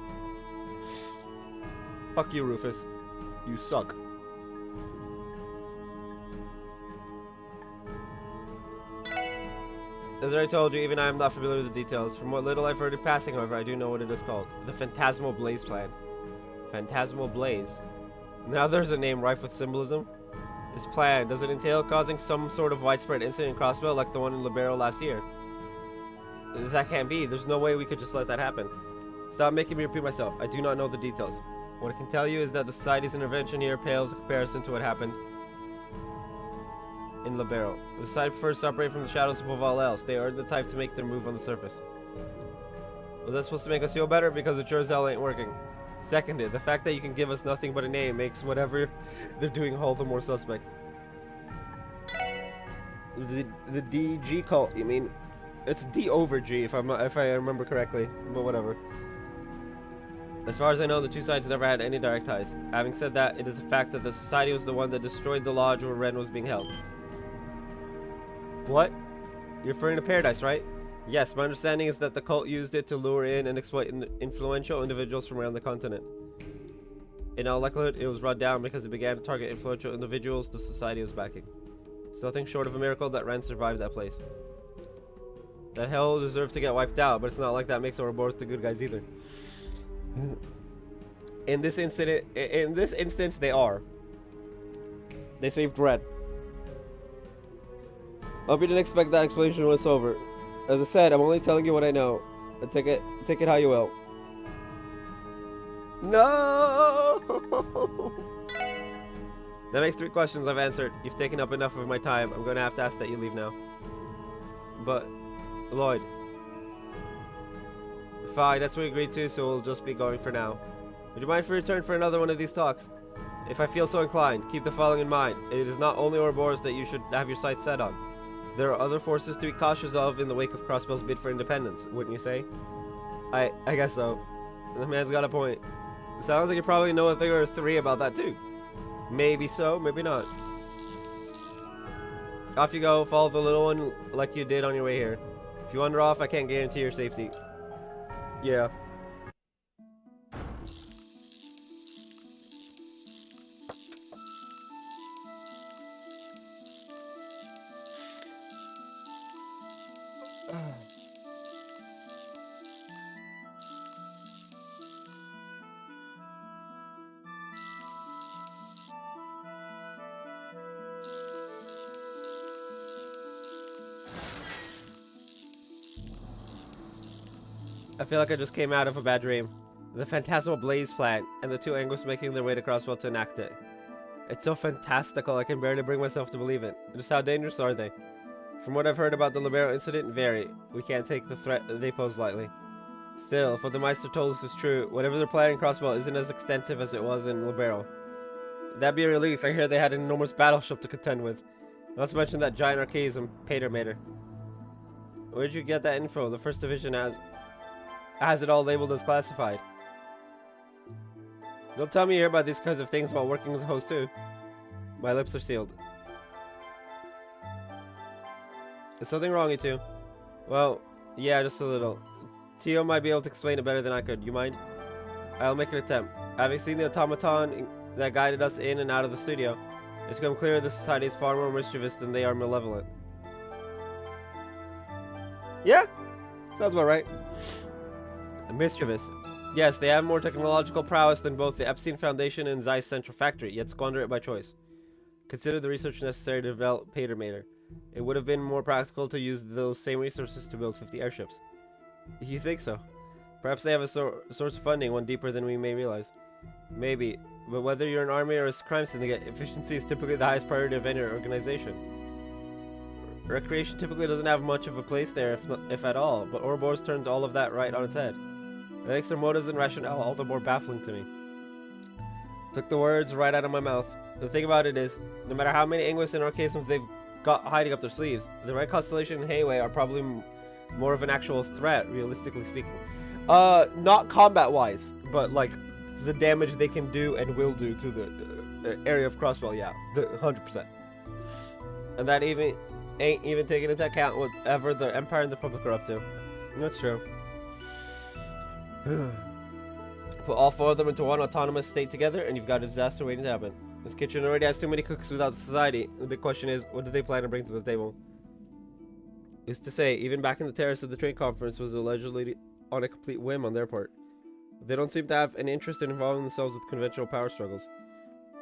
Fuck you, Rufus. You suck. As I told you, even I am not familiar with the details. From what little I've heard in passing, however, I do know what it is called. The Phantasmal Blaze Plan. Phantasmal Blaze. Now there's a name rife with symbolism. This plan, does it entail causing some sort of widespread incident in Crossbow like the one in Libero last year? That can't be. There's no way we could just let that happen. Stop making me repeat myself. I do not know the details. What I can tell you is that the Society's intervention here pales in comparison to what happened in Libero. The Society prefers to operate from the shadows above all else. They are the type to make their move on the surface. Was that supposed to make us feel better? Because it sure as hell ain't working. Seconded, the fact that you can give us nothing but a name makes whatever they're doing all the more suspect. The DG cult, you mean? It's D over G if I remember correctly, but whatever. As far as I know, the two sides never had any direct ties. Having said that, it is a fact that the Society was the one that destroyed the lodge where Ren was being held. What? You're referring to Paradise, right? Yes, my understanding is that the cult used it to lure in and exploit influential individuals from around the continent. In all likelihood, it was brought down because it began to target influential individuals the society was backing. It's nothing short of a miracle that Ren survived that place. That hell deserved to get wiped out, but it's not like that makes Ouroboros the good guys either. In this instance, they are. They saved Red. Hope you didn't expect that explanation when it's over. As I said, I'm only telling you what I know. And take it how you will. No! That makes 3 questions I've answered. You've taken up enough of my time. I'm going to have to ask that you leave now. But, Lloyd. Fine, that's what we agreed to, so we'll just be going for now. Would you mind if we return for another one of these talks? If I feel so inclined, keep the following in mind. It is not only Ouroboros that you should have your sights set on. There are other forces to be cautious of in the wake of Crossbell's bid for independence, wouldn't you say? I guess so. The man's got a point. Sounds like you probably know a thing or 3 about that too. Maybe so, maybe not. Off you go, follow the little one like you did on your way here. If you wander off, I can't guarantee your safety. Yeah. I feel like I just came out of a bad dream. The phantasmal blaze plan, and the 2 Angos making their way to Crosswell to enact it. It's so fantastical I can barely bring myself to believe it. Just how dangerous are they? From what I've heard about the Libero incident, very. We can't take the threat they pose lightly. Still, if what the Meister told us is true, whatever they're planning in Crosswell isn't as extensive as it was in Libero. That'd be a relief. I hear they had an enormous battleship to contend with. Not to mention that giant arcades and Patermater. Where'd you get that info? The 1st Division has it all labeled as classified. Don't tell me you hear about these kinds of things while working as a host too. My lips are sealed. Is something wrong, you two? Well, yeah, just a little. Tio might be able to explain it better than I could. You mind? I'll make an attempt. Having seen the automaton that guided us in and out of the studio, it's become clear the society is far more mischievous than they are malevolent. Yeah, sounds about right. Mischievous. Yes, they have more technological prowess than both the Epstein Foundation and Zeiss Central Factory, yet squander it by choice. Consider the research necessary to develop Patermater. It would have been more practical to use those same resources to build 50 airships. You think so? Perhaps they have a source of funding, one deeper than we may realize. Maybe, but whether you're an army or a crime syndicate, efficiency is typically the highest priority of any organization. Recreation typically doesn't have much of a place there, if at all, but Ouroboros turns all of that right on its head. It makes their motives and rationale all the more baffling to me. Took the words right out of my mouth. The thing about it is, no matter how many Ingwis and Orcasums they've got hiding up their sleeves, the Red Constellation and Hayway are probably more of an actual threat, realistically speaking. Not combat-wise, but like the damage they can do and will do to the area of Crosswell, yeah, 100%. And that ain't even taking into account whatever the Empire and the Republic are up to. That's true. Put all 4 of them into one autonomous state together, and you've got a disaster waiting to happen. This kitchen already has too many cooks without the society. The big question is, what do they plan to bring to the table? Used to say, even back in the terrace of the trade conference was allegedly on a complete whim on their part. They don't seem to have an interest in involving themselves with conventional power struggles.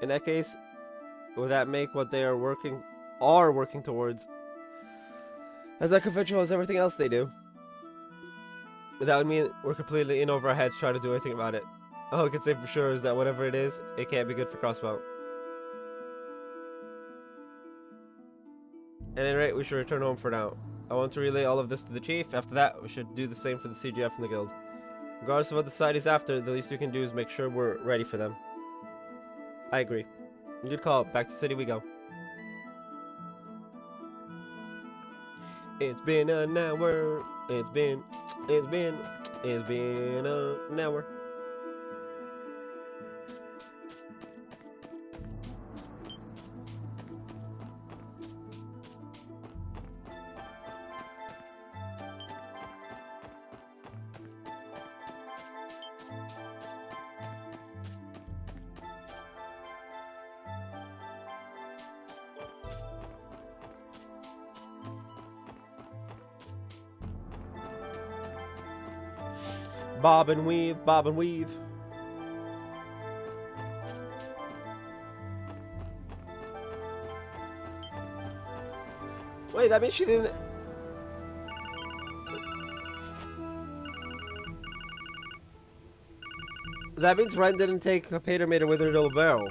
In that case, would that make what they are working towards as unconventional as everything else they do? That would mean we're completely in over our heads trying to do anything about it. All I can say for sure is that whatever it is, it can't be good for Crossbow. At any rate, we should return home for now. I want to relay all of this to the chief. After that, we should do the same for the CGF and the guild. Regardless of what the society's after, the least we can do is make sure we're ready for them. I agree. Good call. Back to the city we go. It's been an hour. It's been an hour. Bob and weave, bob and weave. Wait, that means she didn't... That means Ren didn't take a Pater made a withered little barrel.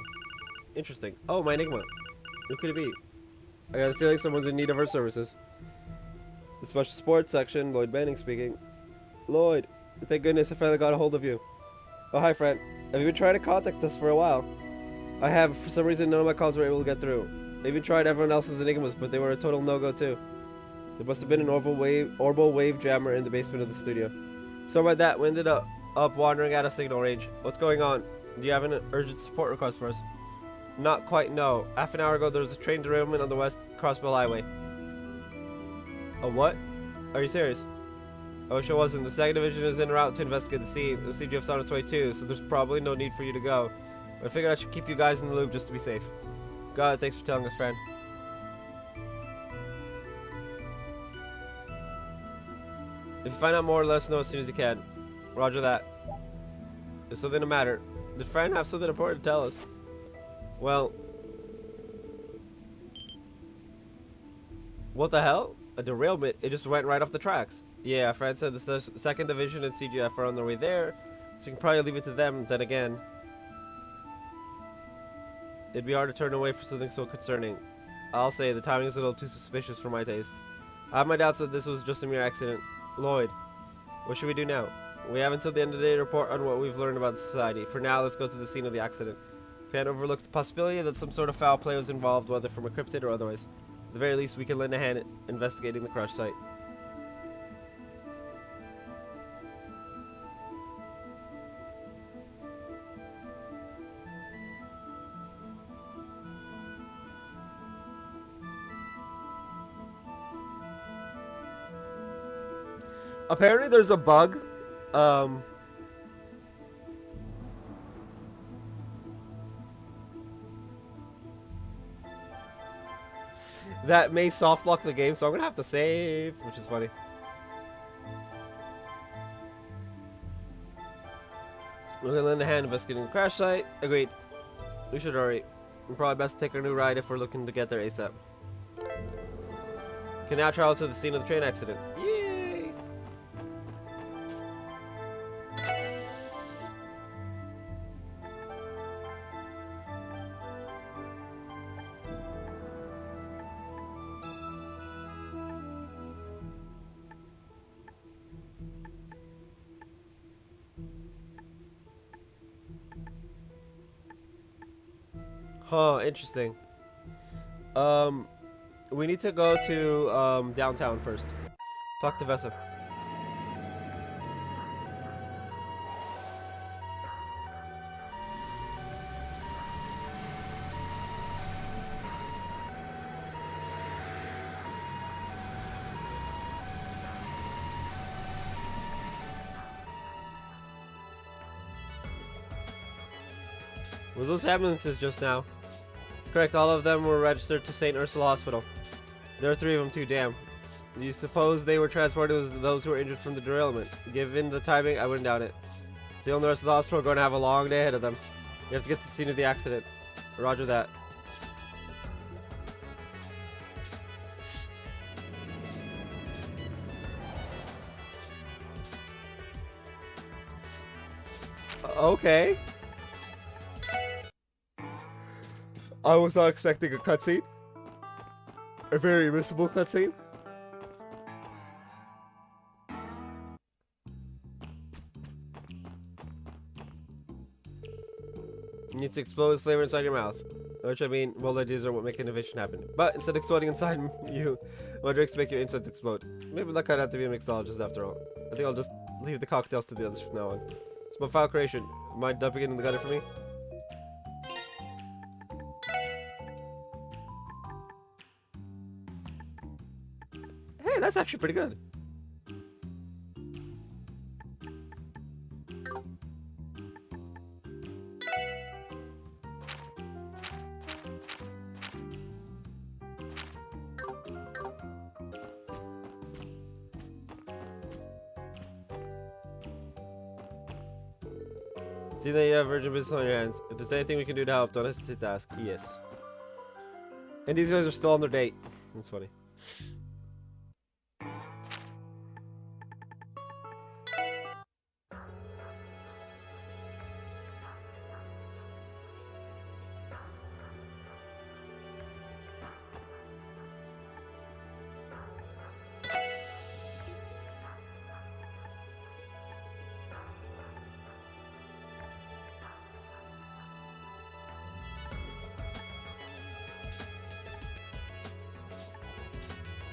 Interesting. Oh, my Enigma. Who could it be? I got a feeling someone's in need of our services. The special sports section, Lloyd Manning speaking. Lloyd, thank goodness I finally got a hold of you. Oh, hi, Fran. Have you been trying to contact us for a while? I have. For some reason, none of my calls were able to get through. I even tried everyone else's Enigmas, but they were a total no-go, too. There must have been an orbital wave jammer in the basement of the studio. So about that, we ended up wandering out of signal range. What's going on? Do you have an urgent support request for us? Not quite, no. Half an hour ago, there was a train derailment on the West Crossbill Highway. A what? Are you serious? I wish I wasn't. The second division is en route to investigate the scene. The CGF's on its way too, so there's probably no need for you to go. But I figured I should keep you guys in the loop just to be safe. Got it. Thanks for telling us, friend. If you find out more, let us know as soon as you can. Roger that. There's something the matter. Did Fran have something important to tell us? Well... What the hell? A derailment? It just went right off the tracks. Yeah, Fran said the second division and CGF are on their way there, so you can probably leave it to them. Then again, it'd be hard to turn away for something so concerning. I'll say the timing is a little too suspicious for my taste. I have my doubts that this was just a mere accident. Lloyd, what should we do now? We have until the end of the day to report on what we've learned about the society. For now, let's go to the scene of the accident. Can't overlook the possibility that some sort of foul play was involved, whether from a cryptid or otherwise. At the very least, we can lend a hand investigating the crash site. Apparently there's a bug, that may soft lock the game, so I'm gonna have to save, which is funny. We're gonna lend a hand investigating the crash site. Agreed. We should hurry. We're probably best to take our new ride if we're looking to get there ASAP. Can now travel to the scene of the train accident. Yay! Huh, interesting. We need to go to downtown first. Talk to Vesa. Were those ambulances just now? Correct, all of them were registered to St. Ursula Hospital. There are 3 of them too, damn. Do you suppose they were transported as those who were injured from the derailment? Given the timing, I wouldn't doubt it. So the rest of the hospital are going to have a long day ahead of them. We have to get to the scene of the accident. Roger that. Okay. I was not expecting a cutscene. A very missable cutscene. It needs to explode with flavor inside your mouth. Which, I mean, bold ideas are what make innovation happen. But instead of exploding inside you, what drinks make your insides explode? Maybe that kind of have to be a mixologist after all. I think I'll just leave the cocktails to the others from now on. It's my file creation. Mind dumping it in the gutter for me? Hey, that's actually pretty good. See that you have urgent business on your hands. If there's anything we can do to help, don't hesitate to ask. Yes. And these guys are still on their date. That's funny.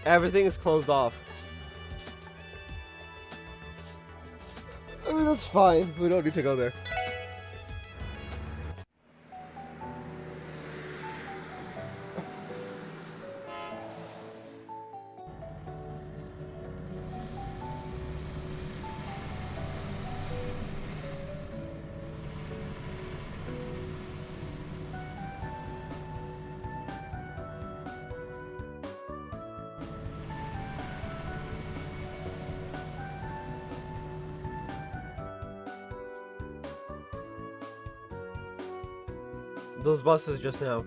Everything is closed off. I mean, that's fine. We don't need to go there. Those buses just now.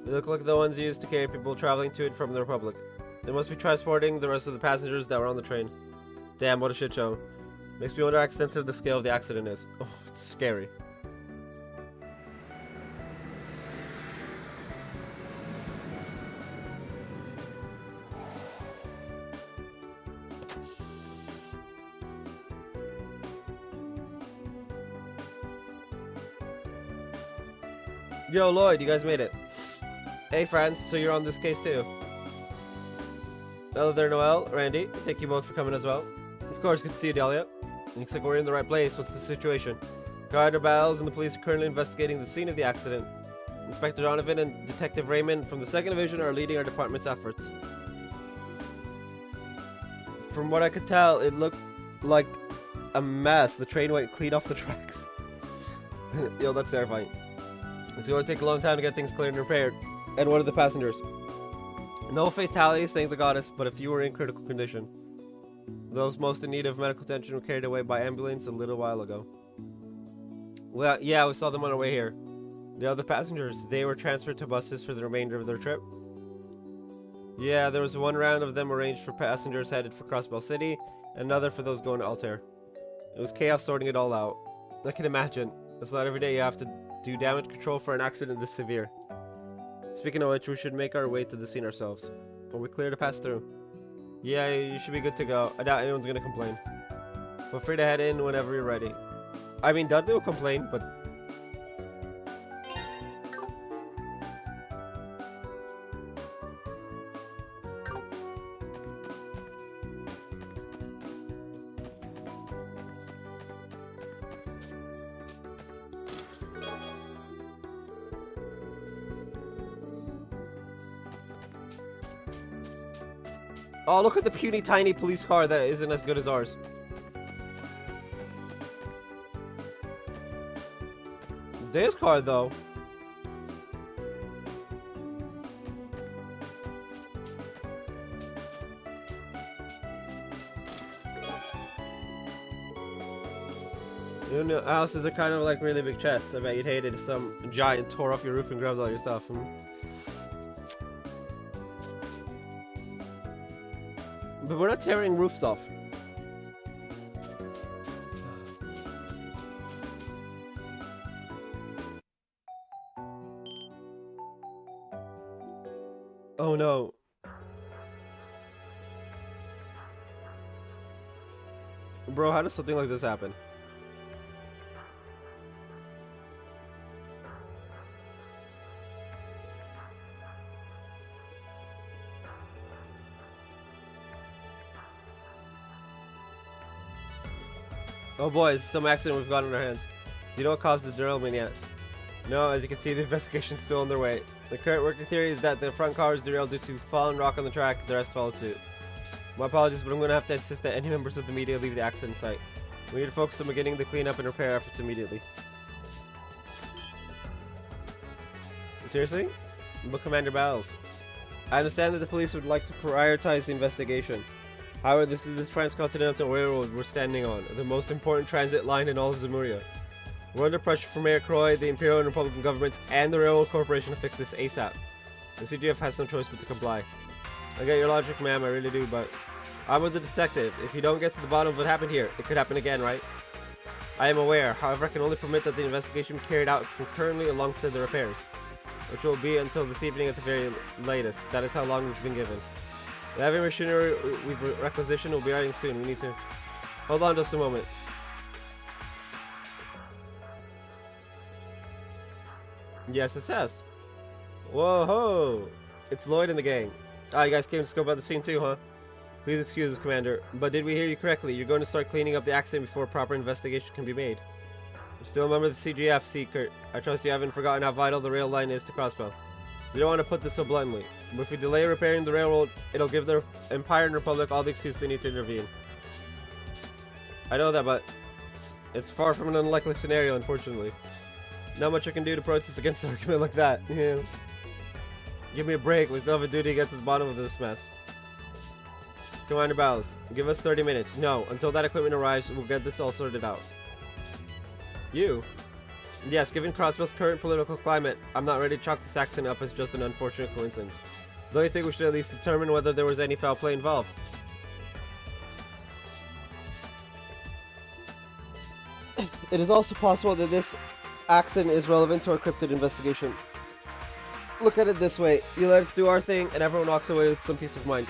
They look like the ones used to carry people traveling to and from the Republic. They must be transporting the rest of the passengers that were on the train. Damn, what a shit show. Makes me wonder how extensive the scale of the accident is. Oh, it's scary. Yo, Lloyd, you guys made it. Hey, friends, so you're on this case too. Hello there, Noel, Randy. Thank you both for coming as well. Of course, good to see you, Dahlia. Looks like we're in the right place. What's the situation? Gardner Biles and the police are currently investigating the scene of the accident. Inspector Donovan and Detective Raymond from the 2nd Division are leading our department's efforts. From what I could tell, it looked like a mess. The train went clean off the tracks. Yo, that's terrifying. It's going to take a long time to get things cleared and repaired. And what are the passengers? No fatalities, thank the goddess, but a few were in critical condition. Those most in need of medical attention were carried away by ambulance a little while ago. Well, yeah, we saw them on our way here. The other passengers, they were transferred to buses for the remainder of their trip. Yeah, there was one round of them arranged for passengers headed for Crossbell City, and another for those going to Altair. It was chaos sorting it all out. I can imagine. It's not every day you have to do damage control for an accident this severe. Speaking of which, we should make our way to the scene ourselves. Are we clear to pass through? Yeah, you should be good to go. I doubt anyone's gonna complain. Feel free to head in whenever you're ready. I mean, Dudley will complain, but... Oh, look at the puny tiny police car that isn't as good as ours. This car, though. You know, houses are kind of like really big chests. I bet you'd hate it if some giant tore off your roof and grabbed all your stuff. But we're not tearing roofs off. Oh no. Bro, how does something like this happen? Oh boys, some accident we've got on our hands. Do you know what caused the derailment yet? No, as you can see, the investigation's still underway. The current working theory is that the front car was derailed due to fallen rock on the track, the rest followed suit. My apologies, but I'm going to have to insist that any members of the media leave the accident site. We need to focus on beginning the cleanup and repair efforts immediately. Seriously? But Commander Biles, I understand that the police would like to prioritize the investigation. However, this is the transcontinental railroad we're standing on, the most important transit line in all of Zemuria. We're under pressure from Mayor Croy, the Imperial and Republican governments, and the Railroad Corporation to fix this ASAP. The CGF has no choice but to comply. I get your logic, ma'am, I really do, but I'm with the detective. If you don't get to the bottom of what happened here, it could happen again, right? I am aware, however, I can only permit that the investigation be carried out concurrently alongside the repairs, which will be until this evening at the very latest. That is how long we've been given. The heavy machinery we've requisitioned will be arriving soon. We need to... Hold on just a moment. Yes, SS. Whoa-ho! It's Lloyd and the gang. Ah, you guys came to scope out the scene too, huh? Please excuse us, Commander, but did we hear you correctly? You're going to start cleaning up the accident before proper investigation can be made. You're still a member of the CGF, Seekert. I trust you haven't forgotten how vital the rail line is to Crossbow. We don't want to put this so bluntly, but if we delay repairing the railroad, it'll give the Empire and Republic all the excuse they need to intervene. I know that, but it's far from an unlikely scenario, unfortunately. Not much I can do to protest against an argument like that. Yeah. Give me a break. We still have a duty to get to the bottom of this mess. Commander Bowles, give us 30 minutes. No, until that equipment arrives, we'll get this all sorted out. You? Yes, given Crossbow's current political climate, I'm not ready to chalk this accident up as just an unfortunate coincidence. Though I think we should at least determine whether there was any foul play involved. It is also possible that this accident is relevant to our cryptid investigation. Look at it this way. You let us do our thing, and everyone walks away with some peace of mind.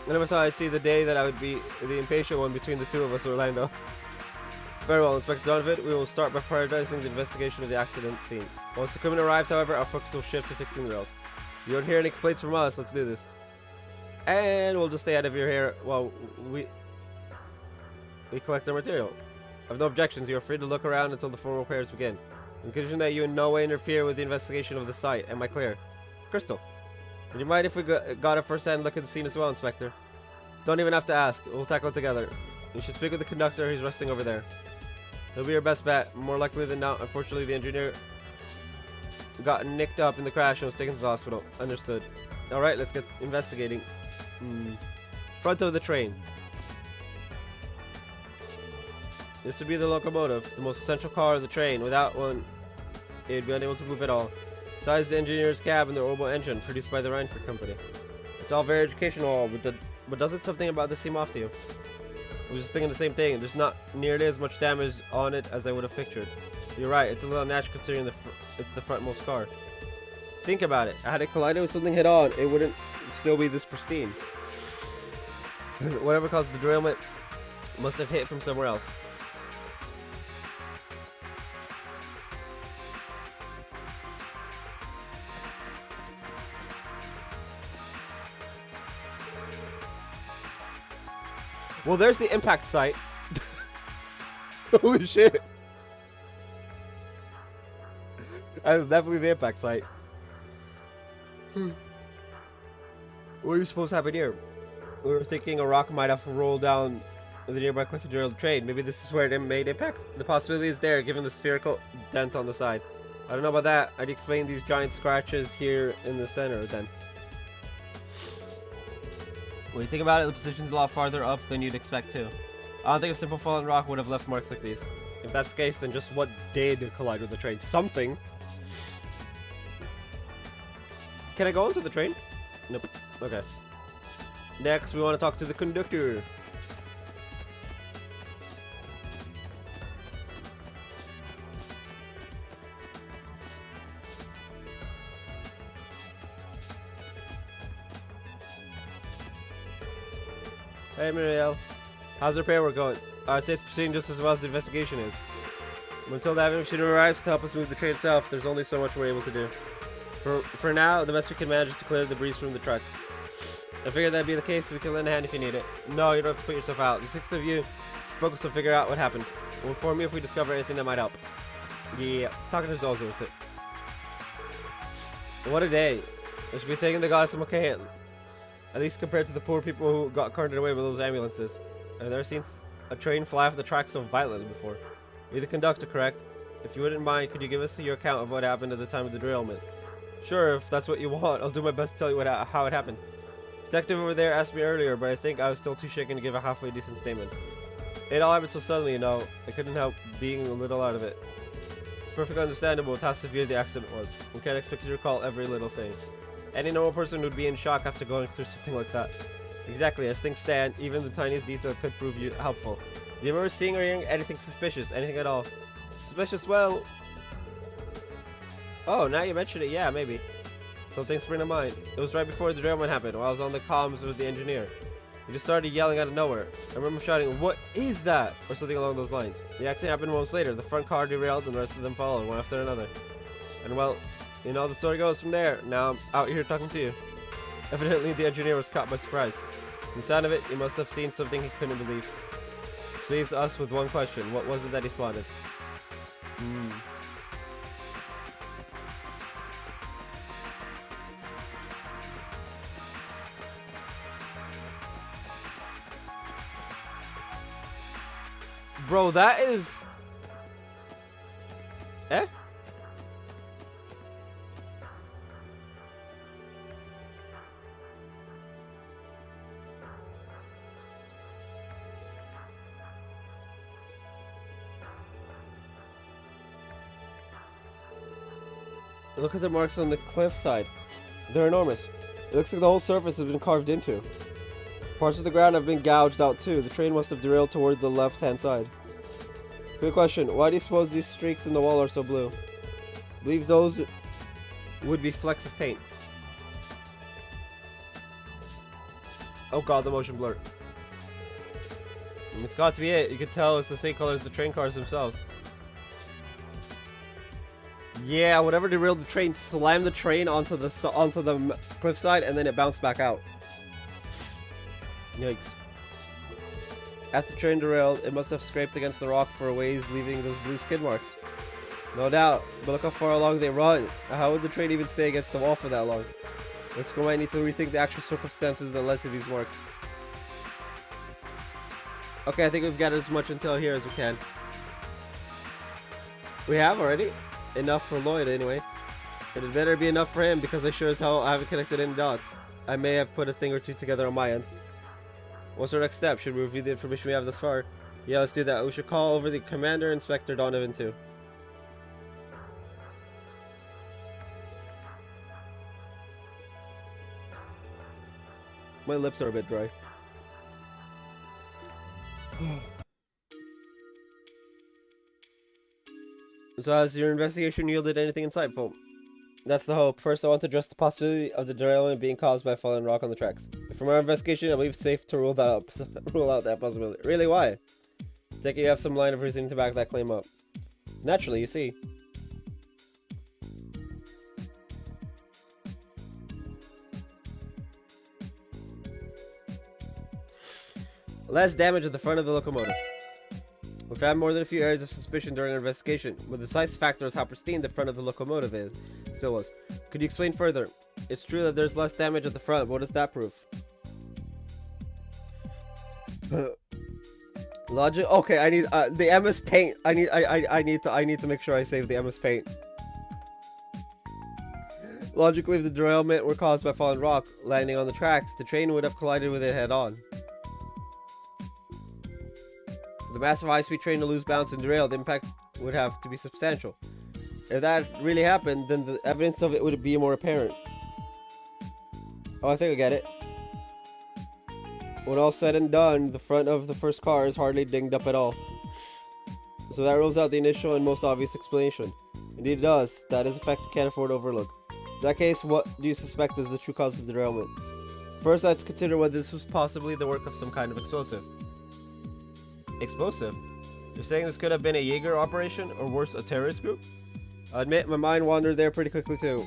I never thought I'd see the day that I would be the impatient one between the two of us, Orlando. Very well, Inspector Donovan, we will start by prioritizing the investigation of the accident scene. Once the equipment arrives, however, our focus will shift to fixing the rails. If you don't hear any complaints from us, let's do this. And we'll just stay out of your hair while we collect our material. I have no objections. You are free to look around until the formal repairs begin. In condition that you in no way interfere with the investigation of the site. Am I clear? Crystal. Would you mind if we got a first-hand look at the scene as well, Inspector? Don't even have to ask. We'll tackle it together. You should speak with the conductor who's resting over there. He'll be your best bet. More likely than not, unfortunately, the engineer got nicked up in the crash and was taken to the hospital. Understood. Alright, let's get investigating. Front of the train. This would be the locomotive, the most essential car of the train. Without one, it would be unable to move at all. Besides the engineer's cab and the orbital engine, produced by the Rhineford Company. It's all very educational, but doesn't something about this seem off to you? I was just thinking the same thing. There's not nearly as much damage on it as I would have pictured. You're right, it's a little unnatural considering it's the frontmost car. Think about it. Had it collided with something head on, it wouldn't still be this pristine. Whatever caused the derailment must have hit from somewhere else. Well, there's the impact site. Holy shit. That's definitely the impact site. What are you supposed to happen here? We were thinking a rock might have rolled down the nearby cliff and derailed the train. Maybe this is where it made impact? The possibility is there, given the spherical dent on the side. I don't know about that. I'd explain these giant scratches here in the center then. When you think about it, the position's a lot farther up than you'd expect too. I don't think a simple fallen rock would have left marks like these. If that's the case, then just what did collide with the train? Something. Can I go into the train? Nope. Okay. Next, we want to talk to the conductor. Hey Muriel, how's the repair work going? I'd say it's proceeding just as well as the investigation is. Until the heavy machine arrives to help us move the train itself, there's only so much we're able to do. For now, the best we can manage is to clear the debris from the trucks. I figured that'd be the case, so we can lend a hand if you need it. No, you don't have to put yourself out. The 6 of you focus on figuring out what happened. We'll inform you if we discover anything that might help. Yeah, talking to Zol's worth it. What a day. I should be thanking the goddess I'm okay. At least compared to the poor people who got carted away with those ambulances. I've never seen a train fly off the track so violently before. You're the conductor, correct? If you wouldn't mind, could you give us your account of what happened at the time of the derailment? Sure, if that's what you want. I'll do my best to tell you how it happened. Detective over there asked me earlier, but I think I was still too shaken to give a halfway decent statement. It all happened so suddenly, you know. I couldn't help being a little out of it. It's perfectly understandable how severe the accident was. We can't expect you to recall every little thing. Any normal person would be in shock after going through something like that. Exactly, as things stand, even the tiniest detail could prove you helpful. Do you remember seeing or hearing anything suspicious? Anything at all? Suspicious? Well... Oh, now you mention it, yeah, maybe. Something spring to mind. It was right before the derailment happened, while I was on the comms with the engineer. He just started yelling out of nowhere. I remember shouting, "What is that?" or something along those lines. The accident happened moments later. The front car derailed and the rest of them followed, one after another. And well, you know, the story goes from there. Now I'm out here talking to you. Evidently, the engineer was caught by surprise. From the sound of it, he must have seen something he couldn't believe. Which leaves us with one question. What was it that he spotted? Bro, that is... Eh? Look at the marks on the cliffside. They're enormous. It looks like the whole surface has been carved into. Parts of the ground have been gouged out too. The train must have derailed toward the left-hand side. Good question. Why do you suppose these streaks in the wall are so blue? I believe those would be flecks of paint. Oh god, the motion blur. It's got to be it. You could tell it's the same color as the train cars themselves. Yeah, whatever derailed the train slammed the train onto the cliffside and then it bounced back out. Yikes. After the train derailed, it must have scraped against the rock for a ways, leaving those blue skid marks. No doubt, but look how far along they run. How would the train even stay against the wall for that long? Looks like we might need to rethink the actual circumstances that led to these marks. Okay, I think we've got as much intel here as we can. We have already? Enough for Lloyd, anyway. It had better be enough for him, because I sure as hell haven't connected any dots. I may have put a thing or two together on my end. What's our next step? Should we review the information we have thus far? Yeah, let's do that. We should call over the Commander Inspector Donovan, too. My lips are a bit dry. So has your investigation yielded anything insightful? That's the hope. First, I want to address the possibility of the derailment being caused by a falling rock on the tracks. From our investigation, I believe it's safe to rule that out. Rule out that possibility. Really, why? Take it you have some line of reasoning to back that claim up. Naturally, you see. Less damage at the front of the locomotive. We found more than a few areas of suspicion during our investigation, but the decisive factor is how pristine the front of the locomotive still was. Could you explain further? It's true that there's less damage at the front, but what does that prove? Logic. Okay, I need the MS Paint. I need to make sure I save the MS Paint. Logically, if the derailment were caused by falling rock landing on the tracks, the train would have collided with it head on. The massive high-speed train to lose balance and derail, the impact would have to be substantial. If that really happened, then the evidence of it would be more apparent. Oh, I think I get it. When all said and done, the front of the first car is hardly dinged up at all. So that rules out the initial and most obvious explanation. Indeed it does. That is a fact you can't afford to overlook. In that case, what do you suspect is the true cause of the derailment? First, I have to consider whether this was possibly the work of some kind of explosive. Explosive? You're saying this could have been a Jaeger operation, or worse, a terrorist group? I admit, my mind wandered there pretty quickly too.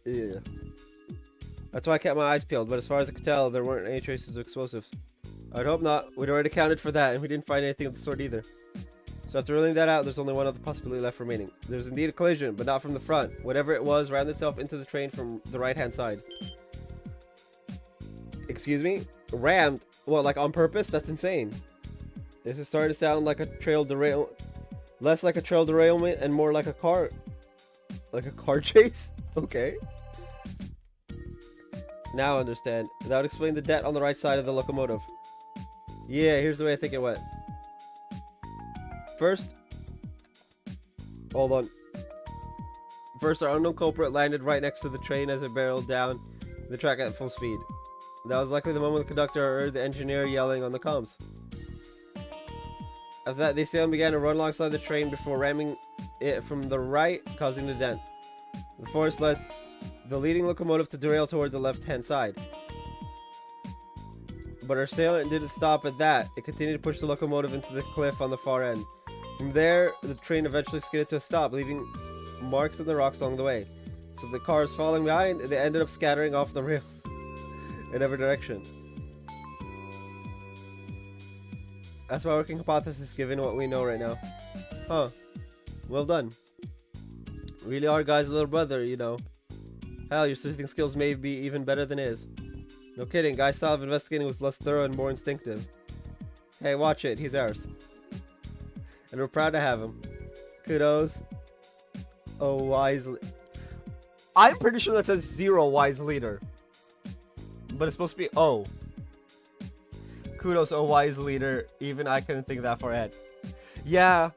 Yeah. That's why I kept my eyes peeled, but as far as I could tell, there weren't any traces of explosives. I'd hope not. We'd already accounted for that, and we didn't find anything of the sort either. So after ruling that out, there's only one other possibility left remaining. There's indeed a collision, but not from the front. Whatever it was rammed itself into the train from the right-hand side. Excuse me? Rammed? What, like on purpose? That's insane. This is starting to sound like a trail derail... Less like a trail derailment and more like a car... Like a car chase? Okay. Now I understand. That would explain the dent on the right side of the locomotive. Yeah, here's the way I think it went. First, hold on. First, our unknown culprit landed right next to the train as it barreled down the track at full speed. That was likely the moment the conductor heard the engineer yelling on the comms. After that, they sailed and began to run alongside the train before ramming it from the right, causing the dent. The force led the leading locomotive to derail toward the left-hand side. But our assailant didn't stop at that. It continued to push the locomotive into the cliff on the far end. From there, the train eventually skidded to a stop, leaving marks on the rocks along the way. So the cars falling behind, they ended up scattering off the rails in every direction. That's my working hypothesis given what we know right now. Huh. Well done. Really are guys' little brother, you know. Hell, your sleuthing skills may be even better than his. No kidding, Guy's style of investigating was less thorough and more instinctive. Hey, watch it, he's ours. And we're proud to have him. Kudos. Oh, wise. I'm pretty sure that says 0 wise leader. But it's supposed to be O. Kudos, oh wise leader. Even I couldn't think that far ahead. Yeah,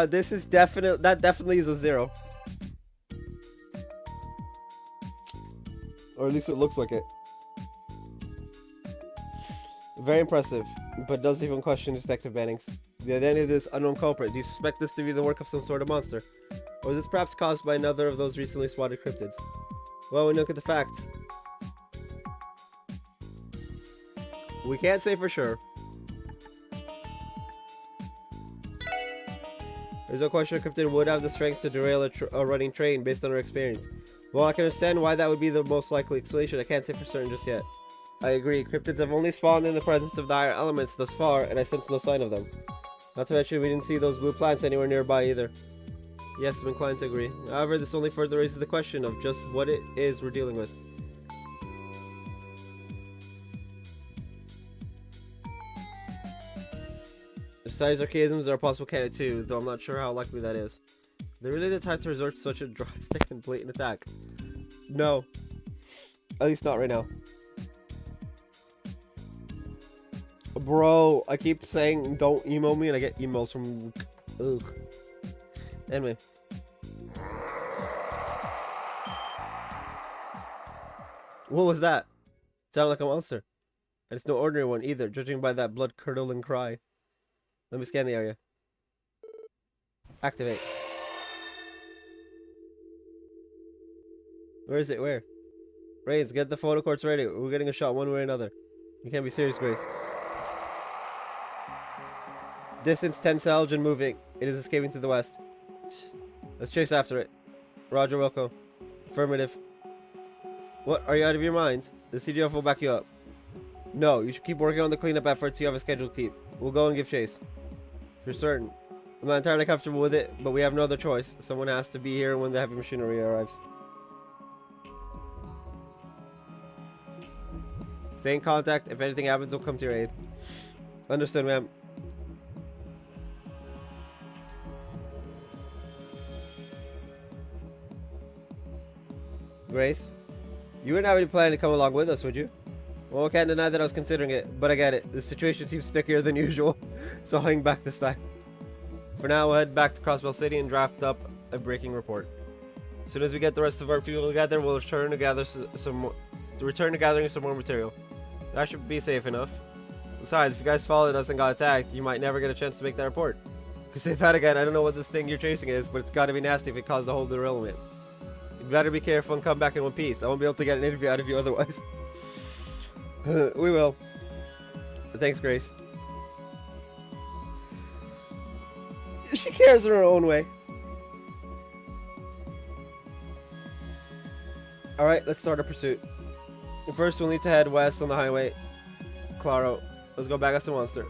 this is that definitely is a 0. Or at least it looks like it. Very impressive, but does even question Detective Bannings. The identity of this unknown culprit. Do you suspect this to be the work of some sort of monster? Or is this perhaps caused by another of those recently spotted cryptids? Well, when you look at the facts, we can't say for sure. There's no question a cryptid would have the strength to derail a running train based on our experience. Well, I can understand why that would be the most likely explanation. I can't say for certain just yet. I agree. Cryptids have only spawned in the presence of the higher elements thus far, and I sense no sign of them. Not to mention, we didn't see those blue plants anywhere nearby either. Yes, I'm inclined to agree. However, this only further raises the question of just what it is we're dealing with. Besides, archaisms are a possible candidate too, though I'm not sure how likely that is. They're really the type to resort to such a drastic and blatant attack. No. At least not right now. Bro, I keep saying don't email me and I get emails from... Ugh. Anyway. What was that? It sounded like a monster. And it's no ordinary one either, judging by that blood-curdling cry. Let me scan the area. Activate. Where is it? Where? Rains, get the photo cords ready. We're getting a shot one way or another. You can't be serious, Grace. Distance 10 salvage and moving. It is escaping to the west. Let's chase after it. Roger, Wilco. Affirmative. What? Are you out of your minds? The CGF will back you up. No, you should keep working on the cleanup efforts you have a schedule to keep. We'll go and give chase. For certain. I'm not entirely comfortable with it, but we have no other choice. Someone has to be here when the heavy machinery arrives. Stay in contact. If anything happens, we'll come to your aid. Understood, ma'am. Grace, you wouldn't have any plan to come along with us, would you? Well, I can't deny that I was considering it, but I get it. The situation seems stickier than usual, so I'll hang back this time. For now, we'll head back to Crossbell City and draft up a breaking report. As soon as we get the rest of our people together, we'll return to gathering some more material. That should be safe enough. Besides, if you guys followed us and got attacked, you might never get a chance to make that report. Cause say that again, I don't know what this thing you're chasing is, but it's gotta be nasty if it caused the whole derailment. You better be careful and come back in one piece. I won't be able to get an interview out of you otherwise. We will. Thanks, Grace. She cares in her own way. Alright, let's start our pursuit. First, we'll need to head west on the highway. Claro. Let's go back at the monster.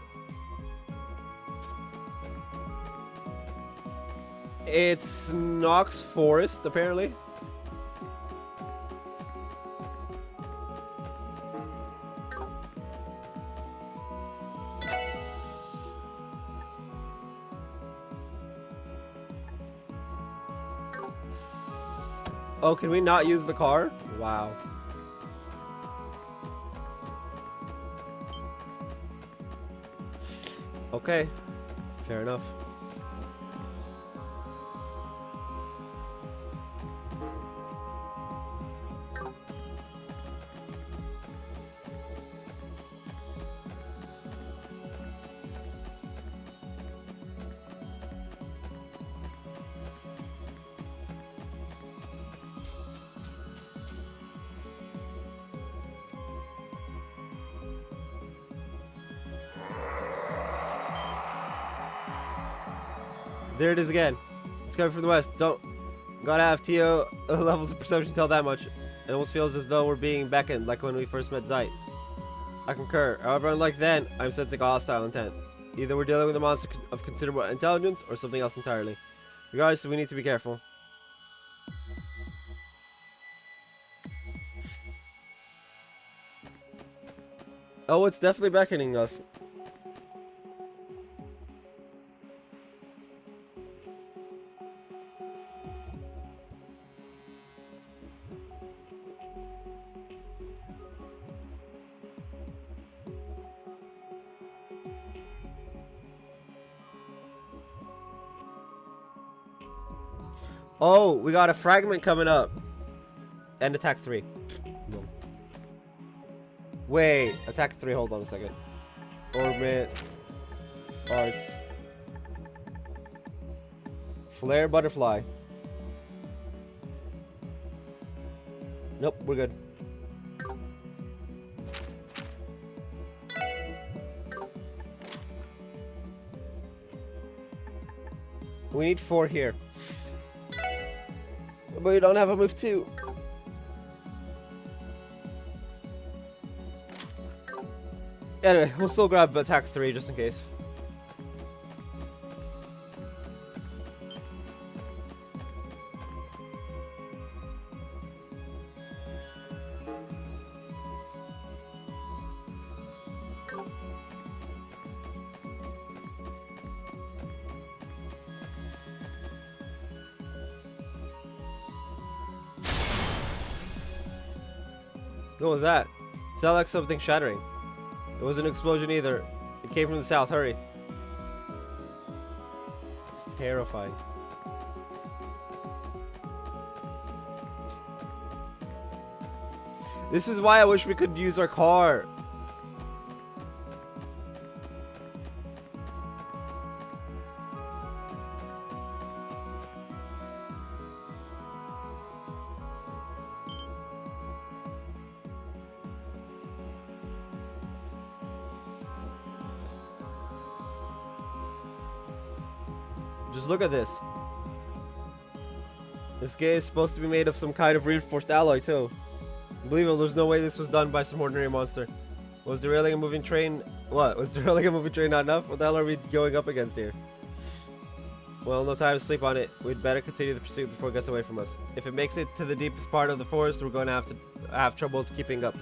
It's Knox Forest, apparently. Oh, can we not use the car? Wow. Okay, fair enough. There it is again. It's coming from the west. Don't. Gotta have TO levels of perception tell that much. It almost feels as though we're being beckoned, like when we first met Zeit. I concur. However, unlike then, I'm sensing a hostile intent. Either we're dealing with a monster of considerable intelligence, or something else entirely. Regardless, we need to be careful. Oh, it's definitely beckoning us. Oh, we got a fragment coming up. And attack 3. No. Wait, attack 3, hold on a second. Orbit. Arts. Flare butterfly. Nope, we're good. We need 4 here. But we don't have a move 2. Anyway, we'll still grab attack 3 just in case. What was that? Sounded like something shattering. It wasn't an explosion either. It came from the south. Hurry. It's terrifying. This is why I wish we could use our car. Just look at this. This gate is supposed to be made of some kind of reinforced alloy too. Unbelievable, there's no way this was done by some ordinary monster. Was derailing a moving train... What? Was derailing a moving train not enough? What the hell are we going up against here? Well, no time to sleep on it. We'd better continue the pursuit before it gets away from us. If it makes it to the deepest part of the forest, we're going to have trouble keeping up.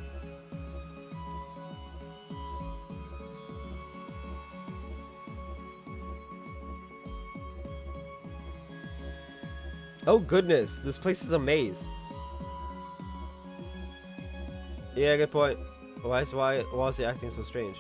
Oh goodness, this place is a maze. Yeah, good point. Why is he acting so strange?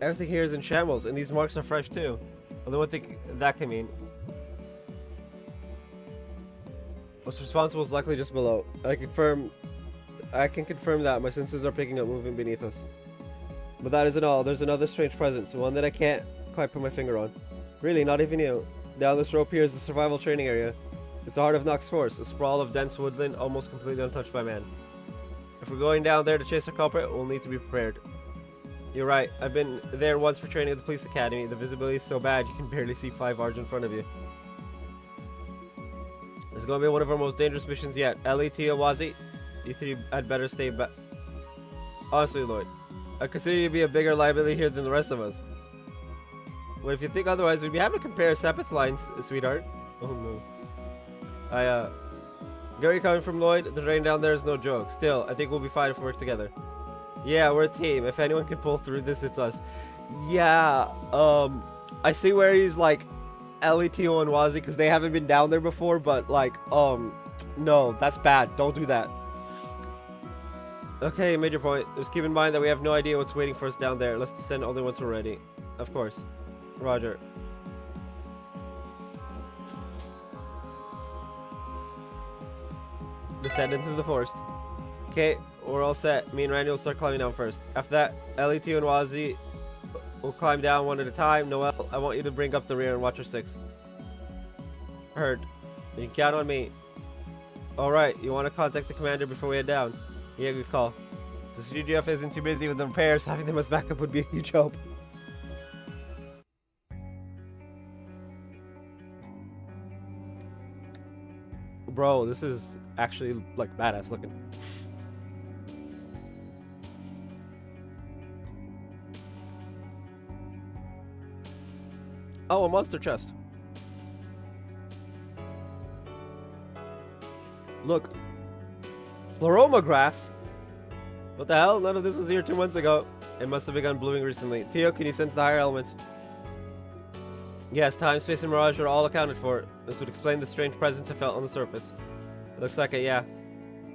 Everything here is in shambles, and these marks are fresh too. Although what that can mean. What's responsible is likely just below. I can confirm that my sensors are picking up movement beneath us. But that isn't all. There's another strange presence, one that I can't quite put my finger on. Really, not even you. Down this rope here is the survival training area. It's the heart of Nox Force, a sprawl of dense woodland almost completely untouched by man. If we're going down there to chase a culprit, we'll need to be prepared. You're right. I've been there once for training at the police academy. The visibility is so bad you can barely see 5 yards in front of you. It's going to be one of our most dangerous missions yet. Ellie, Tia, Wazi, you three had better stay back. Honestly, Lloyd, I consider you to be a bigger liability here than the rest of us. Well, if you think otherwise, we'd be happy to compare Sepith lines, sweetheart. Oh no. Gary coming from Lloyd, the rain down there is no joke. Still, I think we'll be fine if we work together. Yeah, we're a team. If anyone can pull through this, it's us. Yeah, I see where he's like Ellie, Tio, and Wazi, because they haven't been down there before, but like, no, that's bad. Don't do that. Okay, made your point. Just keep in mind that we have no idea what's waiting for us down there. Let's descend only once we're ready. Of course. Roger. Descend into the forest. Okay, we're all set. Me and Randy will start climbing down first. After that, Ellie, Tio, and Wazi will climb down one at a time. Noel, I want you to bring up the rear and watch our 6. Heard. You can count on me. Alright, you want to contact the commander before we head down? Yeah, good call. The CGF isn't too busy with the repairs. Having them as backup would be a huge help. Bro, this is actually like badass looking. Oh, a monster chest. Look. Floroma grass? What the hell? None of this was here 2 months ago. It must have begun blooming recently. Tio, can you sense the higher elements? Yes, time, space, and mirage are all accounted for. This would explain the strange presence I felt on the surface. It looks like it, yeah.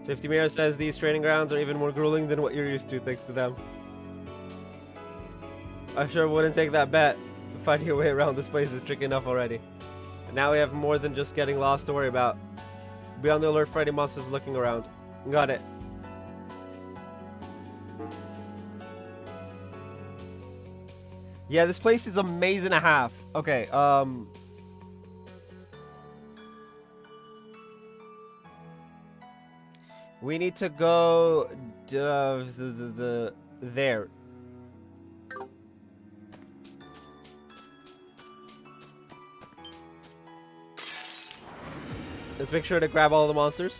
50 Mirror says these training grounds are even more grueling than what you're used to, thanks to them. I sure wouldn't take that bet. Finding your way around this place is tricky enough already. And now we have more than just getting lost to worry about. Be on the alert for any monsters looking around. Got it. Yeah, this place is a maze and a half. Okay, we need to go there. Let's make sure to grab all the monsters.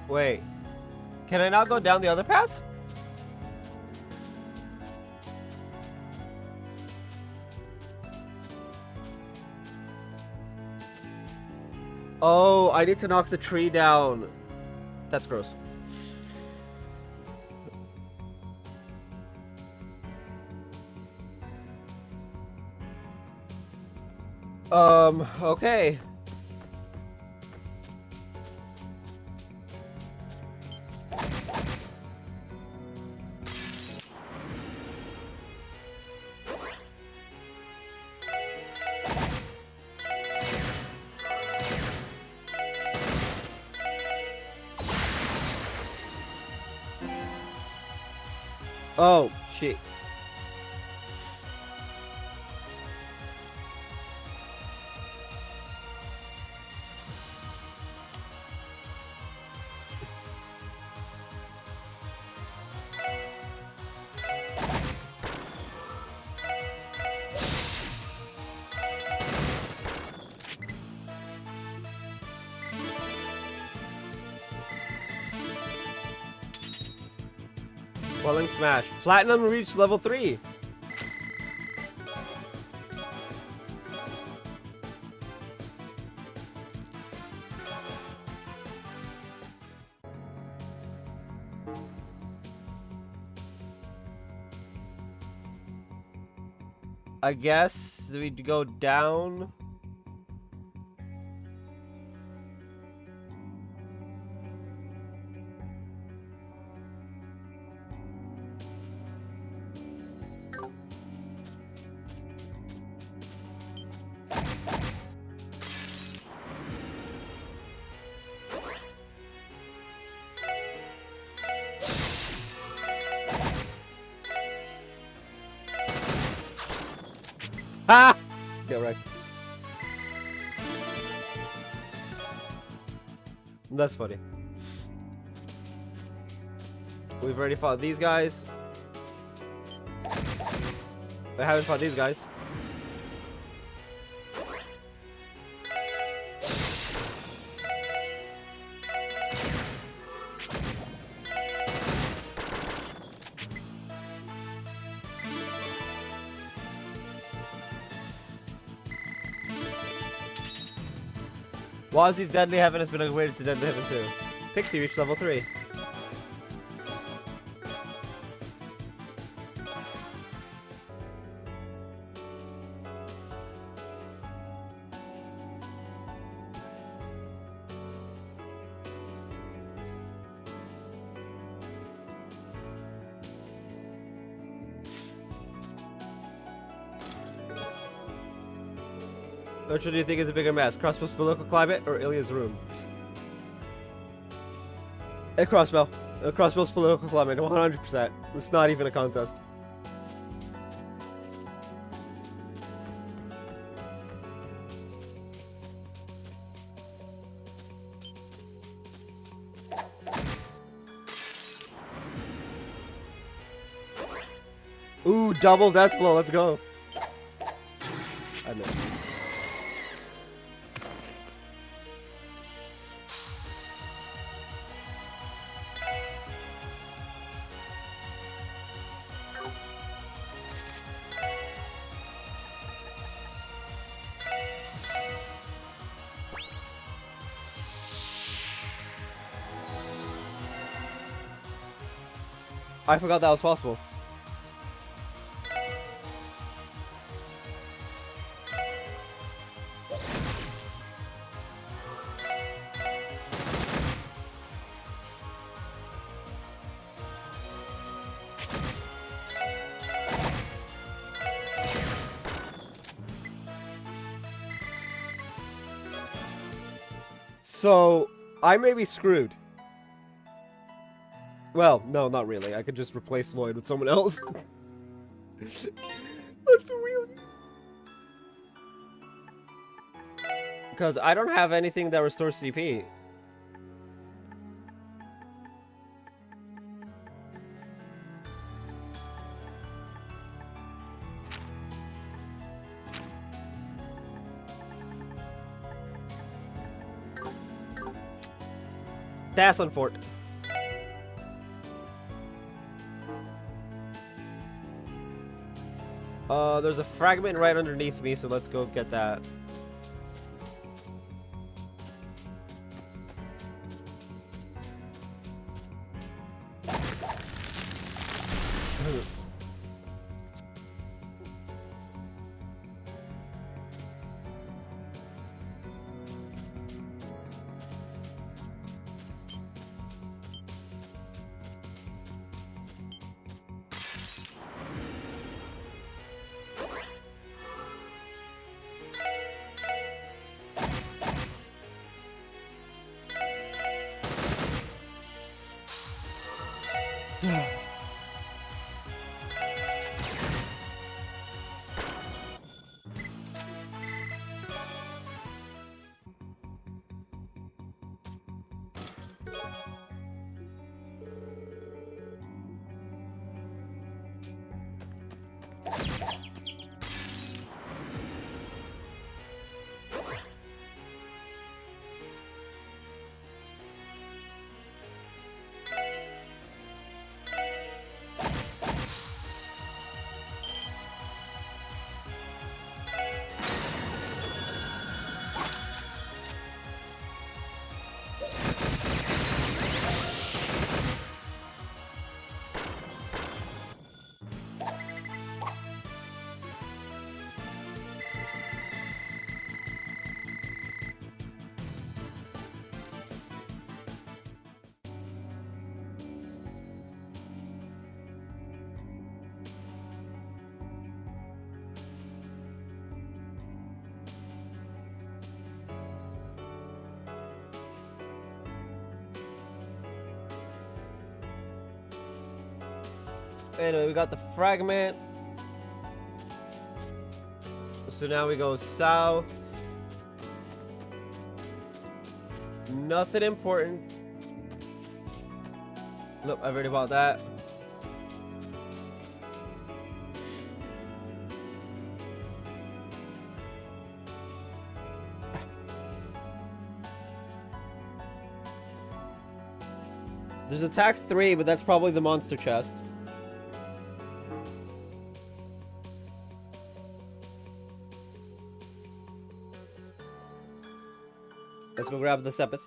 Wait. Can I not go down the other path? Oh, I need to knock the tree down. That's gross. Okay. Oh, shit. Quelling Smash. Platinum reached level 3. I guess we'd go down. Ah! Get wrecked. That's funny. We've already fought these guys. I haven't fought these guys. Wazzy's Deadly Heaven has been upgraded to Deadly Heaven 2. Pixie reached level 3. Which one do you think is a bigger mess? Crossbows for local climate or Ilya's room? A crossbow. A crossbows for local climate, 100%. It's not even a contest. Ooh, double death blow, let's go. I missed. I forgot that was possible. So, I may be screwed. Well, no, not really. I could just replace Lloyd with someone else. That's for real. Because I don't have anything that restores CP. That's unfortunate. There's a fragment right underneath me, so let's go get that. Anyway, we got the fragment. So now we go south. Nothing important. Look, I've already bought that. There's attack 3, but that's probably the monster chest. Let's go grab the Sepith.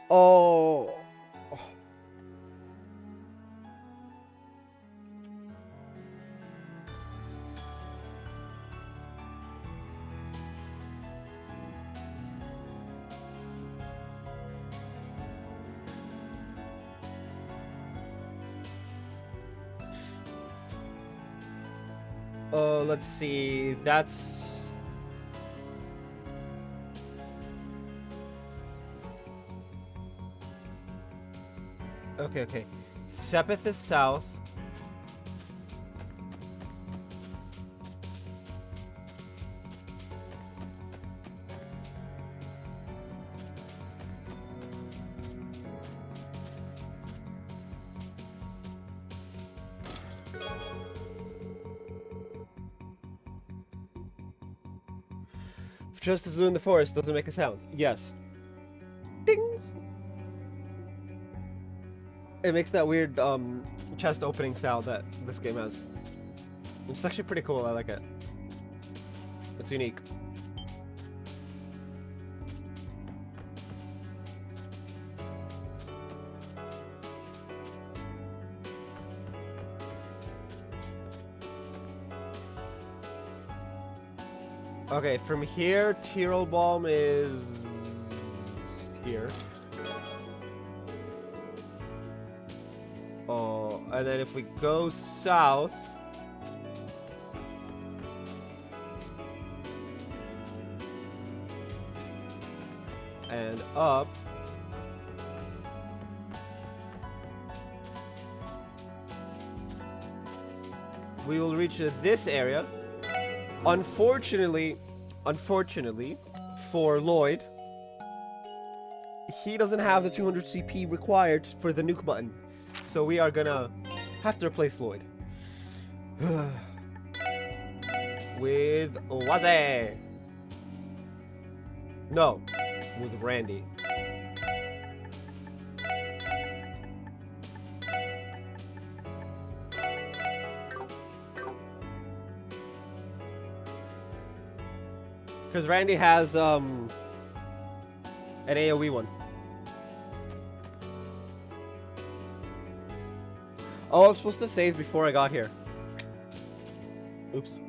Oh. Let's see. That's okay. Sepith is south. Just as in the forest doesn't make a sound. Yes. Ding. It makes that weird chest opening sound that this game has. It's actually pretty cool. I like it. It's unique. Okay, from here, Tyrol Balm is here. Oh, and then if we go south, and up, we will reach this area. Unfortunately for Lloyd, he doesn't have the 200 CP required for the nuke button. So we are gonna have to replace Lloyd. With Waze. No, with Randy. Because Randy has an AoE one. Oh, I was supposed to save before I got here. Oops.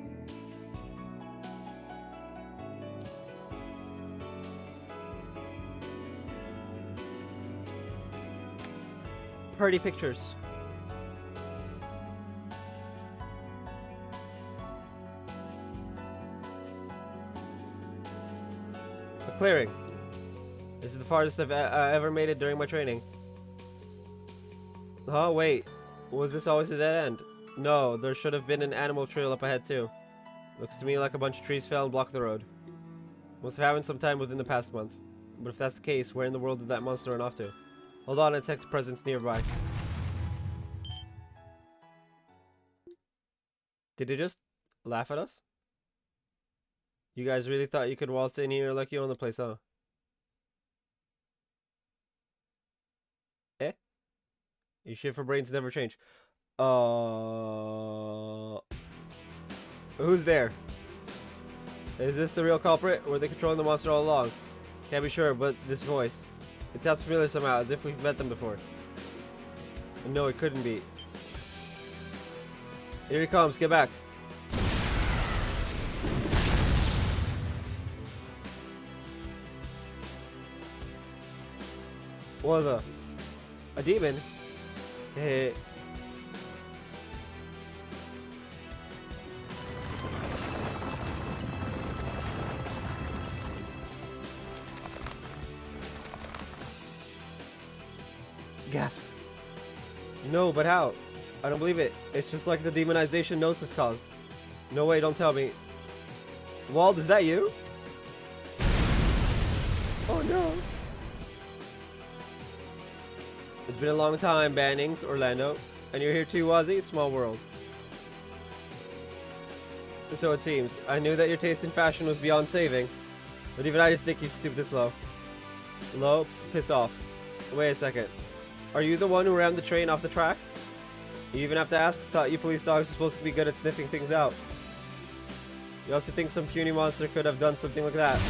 Pretty pictures. A clearing. This is the farthest I've ever made it during my training. Oh, wait. Was this always a dead end? No, there should have been an animal trail up ahead too. Looks to me like a bunch of trees fell and blocked the road. Must have happened sometime within the past month. But if that's the case, where in the world did that monster run off to? Hold on, I detect a presence nearby. Did he just laugh at us? You guys really thought you could waltz in here like you own the place, huh? Eh? You shit for brains never change. Who's there? Is this the real culprit? Or were they controlling the monster all along? Can't be sure, but this voice. It sounds familiar somehow, as if we've met them before. And no, it couldn't be. Here he comes, get back. What was a demon? Hey. Gasp. No, but how? I don't believe it. It's just like the demonization Gnosis caused. No way, don't tell me. Wald, is that you? Oh no. It's been a long time, Bannings, Orlando. And you're here too, Wazzy? Small world. So it seems. I knew that your taste in fashion was beyond saving. But even I didn't think you'd stoop this low. Low? Piss off. Wait a second. Are you the one who rammed the train off the track? You even have to ask? Thought you police dogs were supposed to be good at sniffing things out. You also think some puny monster could have done something like that?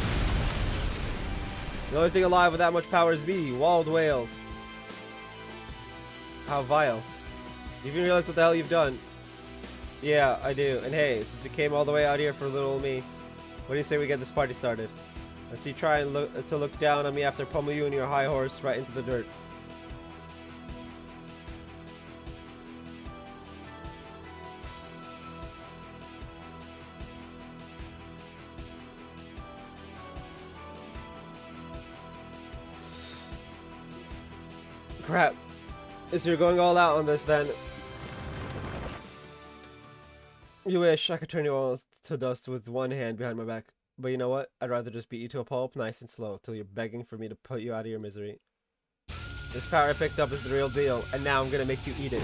The only thing alive with that much power is me, Walled Whales. How vile. You even realize what the hell you've done? Yeah, I do. And hey, since you came all the way out here for little old me, what do you say we get this party started? Let's see, try and look down on me after pummel you and your high horse right into the dirt. Crap. So you're going all out on this then. You wish I could turn you all to dust with one hand behind my back. But you know what? I'd rather just beat you to a pulp nice and slow till you're begging for me to put you out of your misery. This power I picked up is the real deal, and now I'm gonna make you eat it.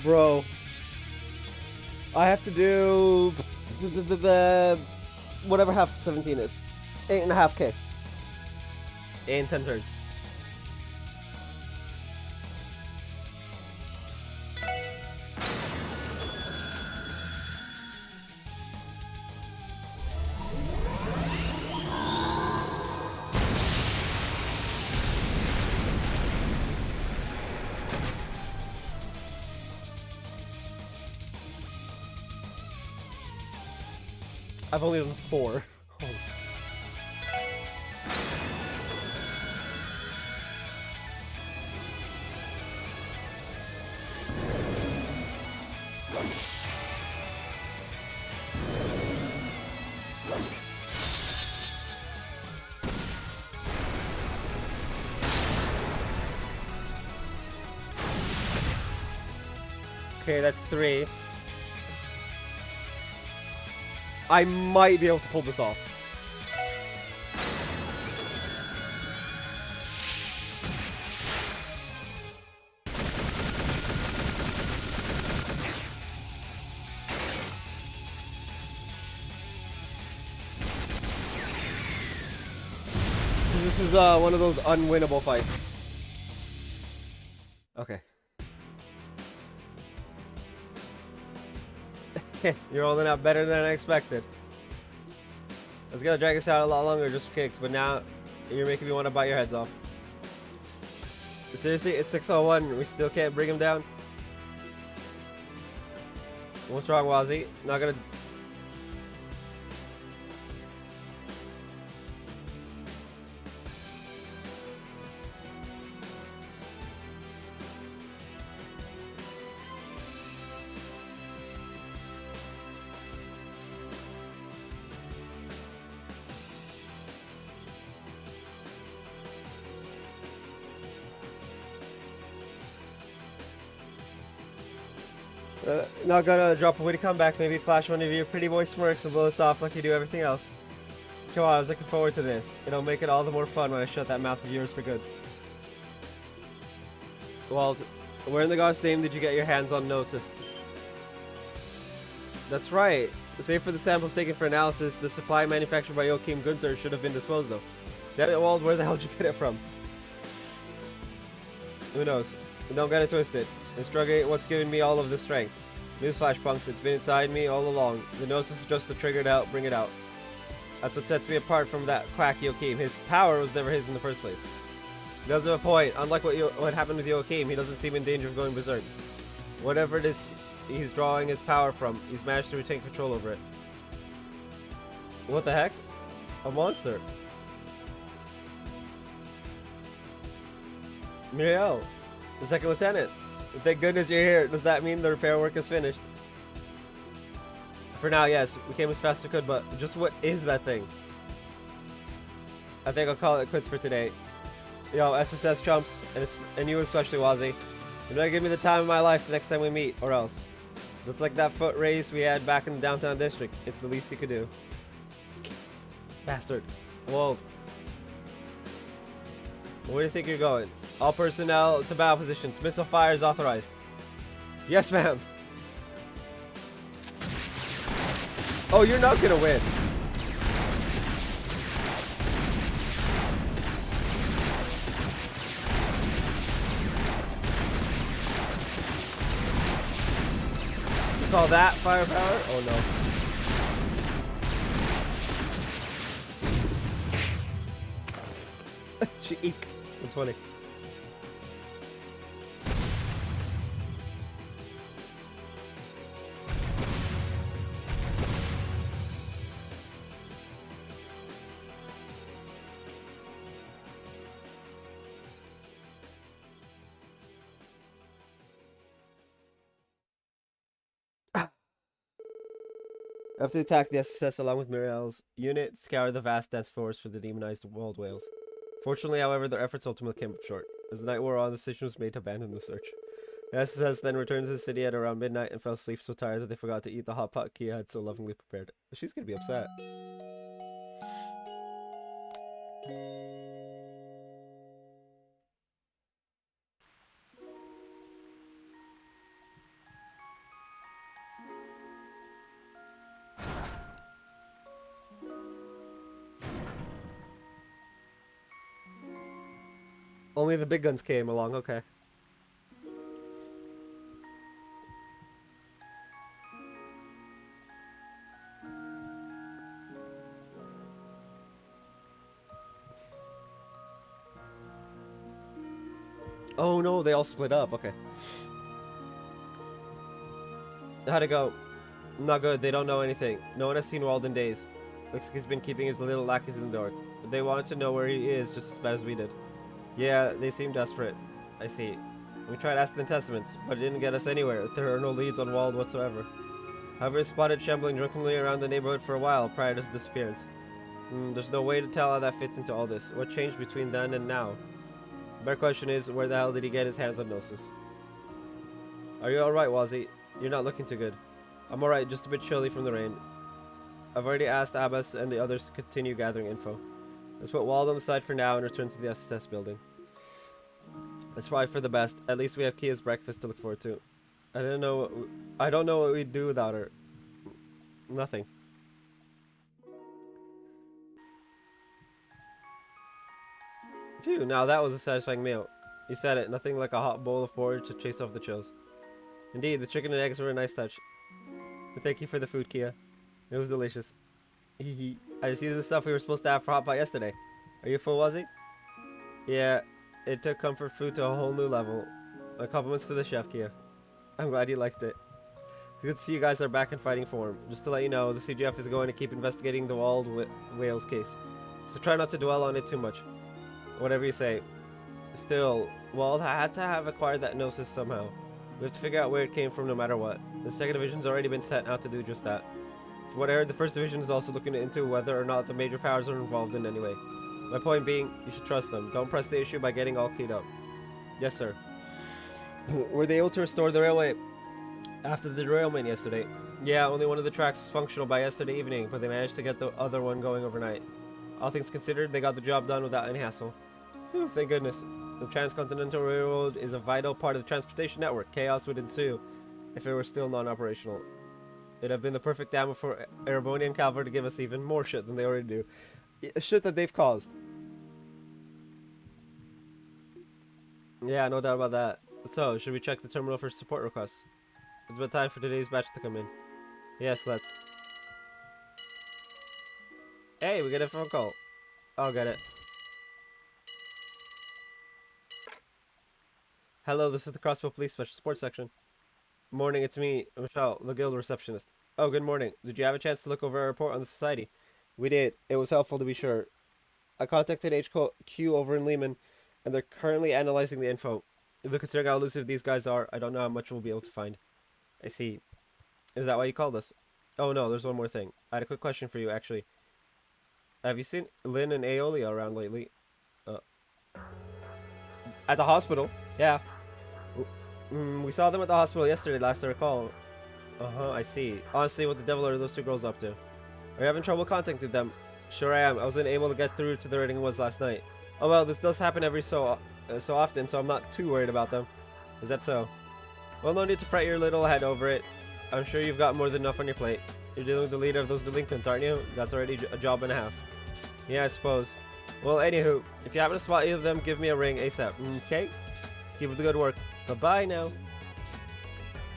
Bro. I have to do whatever half 17 is. 8.5K. 8 and 10 thirds. I've only done 4. Oh. Okay, that's 3. I might be able to pull this off. This is one of those unwinnable fights. Okay. You're holding out better than I expected. I was gonna drag us out a lot longer just for kicks, but now you're making me want to bite your heads off. Seriously, it's 6:01. We still can't bring him down. What's wrong, Wazzy? Not gonna. Not gonna drop a witty comeback, maybe flash one of your pretty boy smirks and blow us off like you do everything else. Come on, I was looking forward to this. It'll make it all the more fun when I shut that mouth of yours for good. Walt, where in the God's name did you get your hands on Gnosis? That's right. Save for the samples taken for analysis, the supply manufactured by Joachim Gunther should have been disposed of. Damn it, Walt, where the hell did you get it from? Who knows? Don't get it twisted. It's drug ain't what's giving me all of this strength. Newsflash, punks, it's been inside me all along. The Gnosis is just to trigger it out, bring it out. That's what sets me apart from that quack Joachim. His power was never his in the first place. He does have a point. Unlike what happened with Joachim, he doesn't seem in danger of going berserk. Whatever it is he's drawing his power from, he's managed to retain control over it. What the heck? A monster. Muriel, the second lieutenant. Thank goodness you're here. Does that mean the repair work is finished? For now, yes. We came as fast as we could, but just what is that thing? I think I'll call it quits for today. Yo, SSS chumps, and you especially, Wazzy. You better give me the time of my life the next time we meet, or else. Looks like that foot race we had back in the downtown district. It's the least you could do. Bastard. Whoa. Where do you think you're going? All personnel to battle positions. Missile fire is authorized. Yes, ma'am. Oh, you're not gonna win. You call that firepower? Oh no. She eked. That's funny. After the attack, the SSS, along with Muriel's unit, scoured the vast dense forest for the demonized walled whales. Fortunately, however, their efforts ultimately came up short. As the night wore on, the decision was made to abandon the search. The SSS then returned to the city at around midnight and fell asleep so tired that they forgot to eat the hot pot Kia had so lovingly prepared. She's gonna be upset. Only the big guns came along, okay. Oh no, they all split up, okay. How'd it go? Not good, they don't know anything. No one has seen Wald in days. Looks like he's been keeping his little lackeys in the dark. But they wanted to know where he is just as bad as we did. Yeah, they seem desperate. I see. We tried asking the testaments, but it didn't get us anywhere. There are no leads on Wald whatsoever. However, he spotted shambling drunkenly around the neighborhood for a while prior to his disappearance. There's no way to tell how that fits into all this. What changed between then and now? The better question is, where the hell did he get his hands on Gnosis? Are you alright, Wazzy? You're not looking too good. I'm alright, just a bit chilly from the rain. I've already asked Abbas and the others to continue gathering info. Let's put Wald on the side for now and return to the SSS building. That's probably for the best. At least we have Kia's breakfast to look forward to. I don't know what we'd do without her. Nothing. Phew, now that was a satisfying meal. You said it, nothing like a hot bowl of porridge to chase off the chills. Indeed, the chicken and eggs were a nice touch. But thank you for the food, Kia. It was delicious. Hehe. I just used the stuff we were supposed to have for hot pot yesterday. Are you full, Wazzy? Yeah, it took comfort food to a whole new level. My compliments to the chef, Kia. I'm glad you liked it. It's good to see you guys are back in fighting form. Just to let you know, the CGF is going to keep investigating the Walled Whales case. So try not to dwell on it too much. Whatever you say. Still, Wald had to have acquired that Gnosis somehow. We have to figure out where it came from no matter what. The 2nd Division's already been sent out to do just that. From what I heard, the 1st Division is also looking into whether or not the major powers are involved in any way. My point being, you should trust them. Don't press the issue by getting all keyed up. Yes, sir. Were they able to restore the railway? After the derailment yesterday. Yeah, only one of the tracks was functional by yesterday evening, but they managed to get the other one going overnight. All things considered, they got the job done without any hassle. Whew, thank goodness. The Transcontinental Railroad is a vital part of the transportation network. Chaos would ensue if it were still non-operational. It'd have been the perfect ammo for Erebonian cavalry to give us even more shit than they already do. Shit that they've caused. Yeah, no doubt about that. So, should we check the terminal for support requests? It's about time for today's batch to come in. Yes, let's. Hey, we get a phone call. I'll get it. Hello, this is the Crossville Police Special Sports Section. Morning, it's me, Michelle, the guild receptionist. Oh, good morning. Did you have a chance to look over our report on the society? We did. It was helpful to be sure. I contacted HQ over in Lehman, and they're currently analyzing the info. Considering how elusive these guys are, I don't know how much we'll be able to find. I see. Is that why you called us? Oh no, there's one more thing. I had a quick question for you, actually. Have you seen Lynn and Aeolia around lately? At the hospital? Yeah. We saw them at the hospital yesterday, last I recall. I see. Honestly, what the devil are those two girls up to? Are you having trouble contacting them? Sure I am. I wasn't able to get through to the rating was last night. Oh well, this does happen every so often, so I'm not too worried about them. Is that so? Well, no need to fret your little head over it. I'm sure you've got more than enough on your plate. You're dealing with the leader of those delinquents, aren't you? That's already a job and a half. Yeah, I suppose. Well, anywho, if you happen to spot either of them, give me a ring ASAP. Okay? Keep up the good work. Bye-bye now.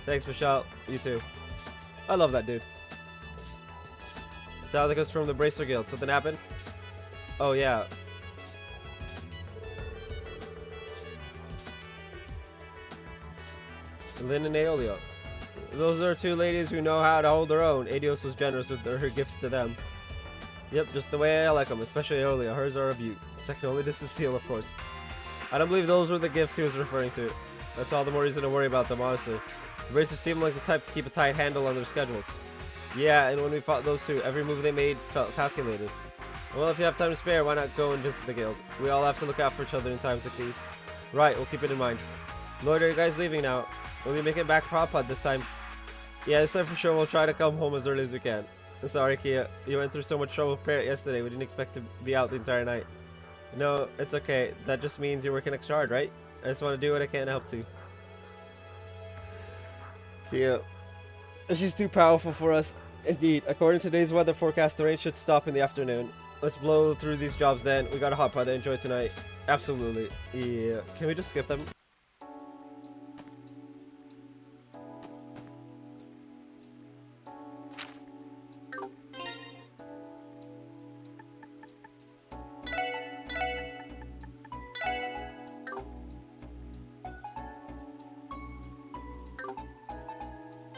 Thanks, Michelle. You too. I love that dude. Sounds like it's from the Bracer Guild. Something happened? Oh, yeah. Lynn and Aeolia. Those are two ladies who know how to hold their own. Adios was generous with her gifts to them. Yep, just the way I like them, especially Aeolia. Hers are a beaut. Second only to Cecile, of course. I don't believe those were the gifts he was referring to. That's all the more reason to worry about them, honestly. The Bracers seem like the type to keep a tight handle on their schedules. Yeah, and when we fought those two, every move they made felt calculated. Well, if you have time to spare, why not go and visit the guild? We all have to look out for each other in times like these. Right, we'll keep it in mind. Lloyd, are you guys leaving now? Will you make it back for Hot Pod this time? Yeah, this time for sure we'll try to come home as early as we can. I'm sorry, Kia. You went through so much trouble preparing yesterday. We didn't expect to be out the entire night. No, it's okay. That just means you're working extra hard, right? I just want to do what I can to help to. Kia. She's too powerful for us. Indeed. According to today's weather forecast, the rain should stop in the afternoon. Let's blow through these jobs then. We got a hot pot to enjoy tonight. Absolutely. Yeah. Can we just skip them?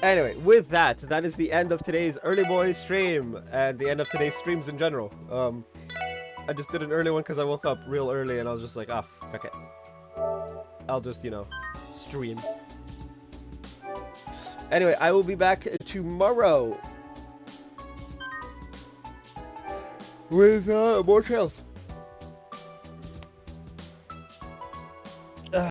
Anyway, with that, that is the end of today's early boy stream, and the end of today's streams in general. I just did an early one because I woke up real early, and I was just like, ah, fuck it. I'll just, you know, stream. Anyway, I will be back tomorrow with more trails.